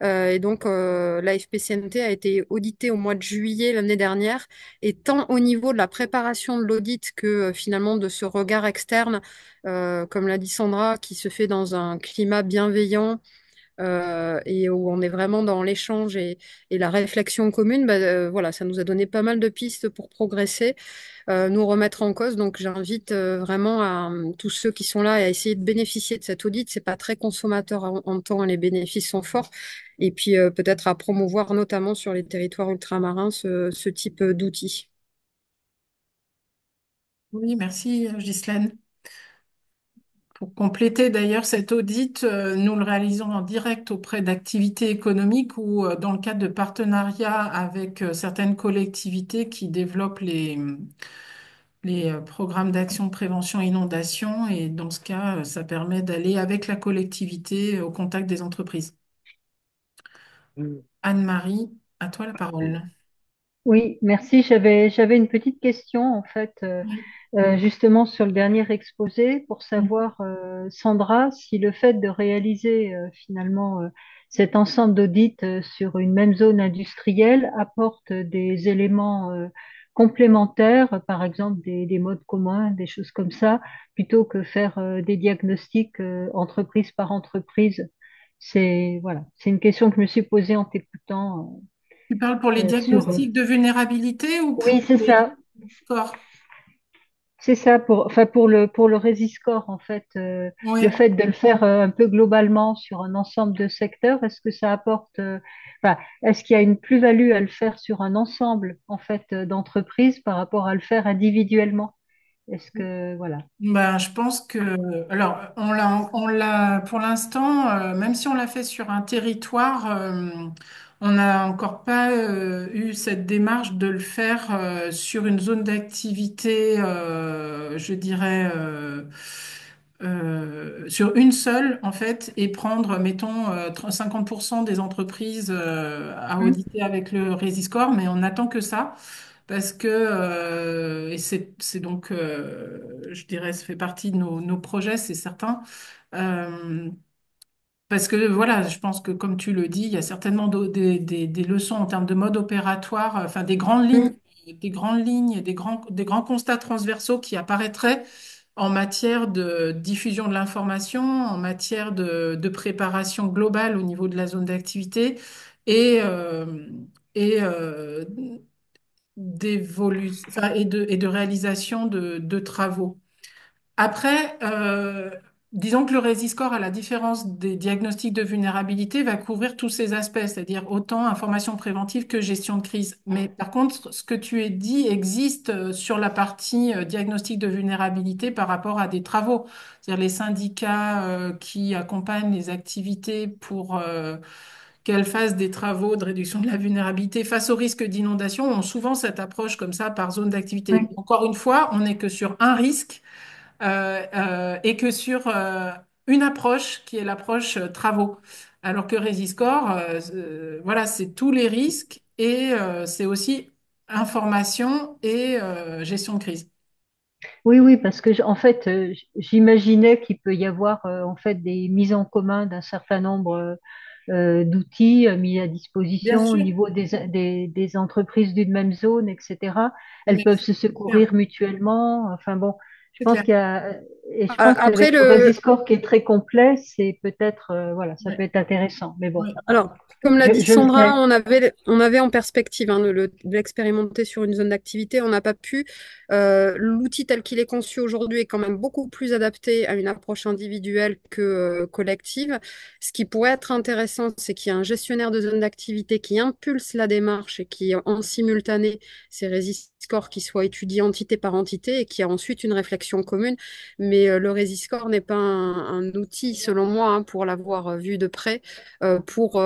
Et donc, la FPCNT a été auditée au mois de juillet l'année dernière et tant au niveau de la préparation de l'audit que finalement de ce regard externe, comme l'a dit Sandra, qui se fait dans un climat bienveillant et où on est vraiment dans l'échange et la réflexion commune, bah, voilà, ça nous a donné pas mal de pistes pour progresser, nous remettre en cause. Donc j'invite vraiment tous ceux qui sont là à essayer de bénéficier de cet audit. C'est pas très consommateur en temps, les bénéfices sont forts. Et puis peut-être à promouvoir notamment sur les territoires ultramarins ce type d'outils. Oui, merci, Ghislaine. Pour compléter d'ailleurs cet audit, nous le réalisons en direct auprès d'activités économiques ou dans le cadre de partenariats avec certaines collectivités qui développent les programmes d'action de prévention inondation. Et dans ce cas, ça permet d'aller avec la collectivité au contact des entreprises. Anne-Marie, à toi la parole. Oui, merci. J'avais une petite question en fait, Oui. justement sur le dernier exposé pour Mhm. savoir, Sandra, si le fait de réaliser finalement cet ensemble d'audits sur une même zone industrielle apporte des éléments complémentaires, par exemple des modes communs, des choses comme ça, plutôt que faire des diagnostics entreprise par entreprise. C'est voilà, c'est une question que je me suis posée en t'écoutant Tu parles pour les sur. diagnostics de vulnérabilité ou Oui, pour c'est les ça. scores? C'est ça pour, enfin pour le Résiscore en fait, le Oui. fait de le faire un peu globalement sur un ensemble de secteurs, est-ce que ça apporte, enfin, est-ce qu'il y a une plus-value à le faire sur un ensemble en fait d'entreprises par rapport à le faire individuellement? Est-ce que voilà. Ben, je pense que, alors, pour l'instant, même si on l'a fait sur un territoire, on n'a encore pas eu cette démarche de le faire sur une zone d'activité, je dirais, sur une seule, en fait, et prendre, mettons, 50% des entreprises à Hmm. auditer avec le Résiscore, mais on attend que ça. Parce que, et c'est donc, je dirais, ça fait partie de nos projets, c'est certain. Euh, Parce que voilà, je pense que comme tu le dis, il y a certainement des leçons en termes de mode opératoire, enfin Hmm. des grandes lignes, des grands constats transversaux qui apparaîtraient en matière de diffusion de l'information, en matière de préparation globale au niveau de la zone d'activité et, et enfin, et de réalisation de travaux. Après, disons que le Résiscore, à la différence des diagnostics de vulnérabilité, va couvrir tous ces aspects, c'est-à-dire autant information préventive que gestion de crise. Mais par contre, ce que tu as dit existe sur la partie diagnostic de vulnérabilité par rapport à des travaux. C'est-à-dire les syndicats qui accompagnent les activités pour qu'elles fassent des travaux de réduction de la vulnérabilité face au risque d'inondation ont souvent cette approche comme ça par zone d'activité. Oui. Encore une fois, on n'est que sur un risque et que sur une approche qui est l'approche travaux. Alors que Résiscore, voilà, c'est tous les risques et c'est aussi information et gestion de crise. Oui, oui, parce que en fait, j'imaginais qu'il peut y avoir en fait des mises en commun d'un certain nombre d'outils mis à Bien disposition au sûr, niveau des entreprises d'une même zone, etc. Elles mais peuvent se c'est clair, secourir mutuellement. Enfin bon, je c'est pense clair. qu'il y a, et je pense Après, qu'avec le Résiscore qui est très complet, c'est peut-être, voilà, ça peut Ouais, être intéressant. Mais bon, ouais. alors, comme l'a dit je le Sandra, ferai. on avait en perspective hein, de l'expérimenter sur une zone d'activité. On n'a pas pu. L'outil tel qu'il est conçu aujourd'hui est quand même beaucoup plus adapté à une approche individuelle que collective. Ce qui pourrait être intéressant, c'est qu'il y a un gestionnaire de zone d'activité qui impulse la démarche et qui, en simultané, ces résiscores qui soient étudiés entité par entité et qui a ensuite une réflexion commune. Mais le résiscore n'est pas un outil, selon moi, hein, pour l'avoir vu de près pour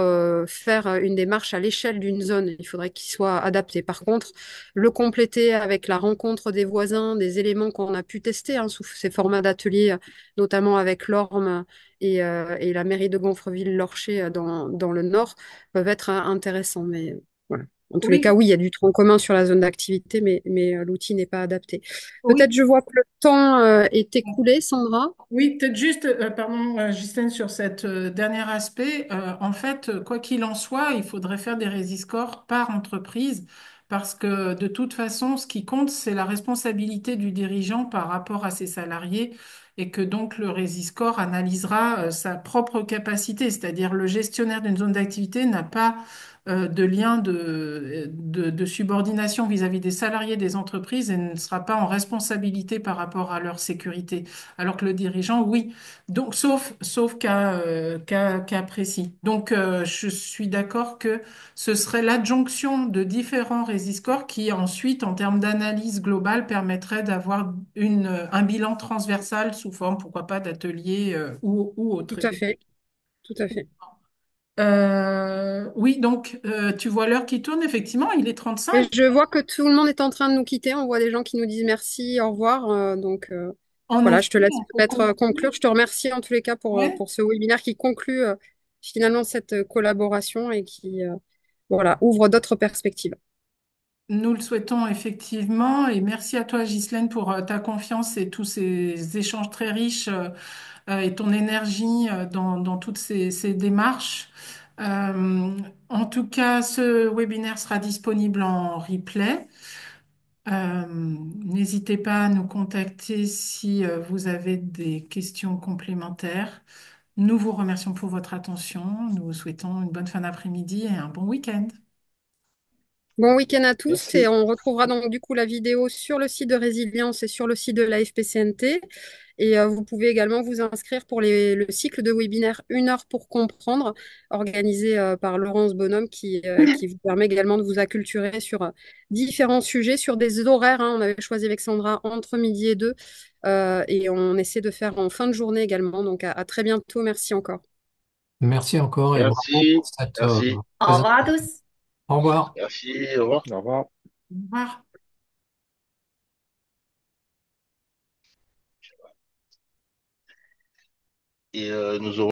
faire une démarche à l'échelle d'une zone. Il faudrait qu'il soit adapté. Par contre, le compléter avec la rencontre des voisins, des éléments qu'on a pu tester hein, sous ces formats d'ateliers, notamment avec l'Orme et la mairie de Gonfreville-Lorcher dans le Nord, peuvent être intéressants. Mais voilà. En tous les cas, Oui, oui, il y a du tronc commun sur la zone d'activité, mais l'outil n'est pas adapté. oui. Peut-être je vois que le temps est écoulé, Sandra. Oui, peut-être juste, pardon, Justine, sur cet dernier aspect. En fait, quoi qu'il en soit, il faudrait faire des résiscores par entreprise parce que de toute façon, ce qui compte, c'est la responsabilité du dirigeant par rapport à ses salariés et que donc le résiscore analysera sa propre capacité, c'est-à-dire le gestionnaire d'une zone d'activité n'a pas de lien de subordination vis-à-vis des salariés des entreprises et ne sera pas en responsabilité par rapport à leur sécurité. Alors que le dirigeant, oui. Donc, sauf cas précis. Donc, je suis d'accord que ce serait l'adjonction de différents résiscores qui, ensuite, en termes d'analyse globale, permettrait d'avoir un bilan transversal sous forme, pourquoi pas, d'atelier ou Tout autre. à fait, tout à fait. Oui, donc, tu vois l'heure qui tourne, effectivement, il est 35. Et je vois que tout le monde est en train de nous quitter. On voit des gens qui nous disent merci, au revoir. Donc En voilà, effet, je te laisse on peut peut-être conclure. conclure. Je te remercie en tous les cas Ouais. pour ce webinaire qui conclut finalement cette collaboration et qui voilà, ouvre d'autres perspectives. Nous le souhaitons effectivement et merci à toi Ghislaine pour ta confiance et tous ces échanges très riches et ton énergie dans toutes ces démarches. Euh, En tout cas, ce webinaire sera disponible en replay. N'hésitez pas à nous contacter si vous avez des questions complémentaires. Nous vous remercions pour votre attention. Nous vous souhaitons une bonne fin d'après-midi et un bon week-end. Bon week-end à tous et Merci. on retrouvera donc du coup la vidéo sur le site de Résilience et sur le site de la FPCNT. Et vous pouvez également vous inscrire pour le cycle de webinaire 1 heure pour comprendre, organisé par Laurence Bonhomme, qui vous permet également de vous acculturer sur différents sujets, sur des horaires, hein. On avait choisi avec Sandra entre midi et 2 et on essaie de faire en fin de journée également. Donc à très bientôt. Merci encore. Merci encore et bravo pour Merci, cette merci, Au revoir à présentation. tous. Au revoir. merci, au revoir. Au revoir. Au revoir. Et nous aurons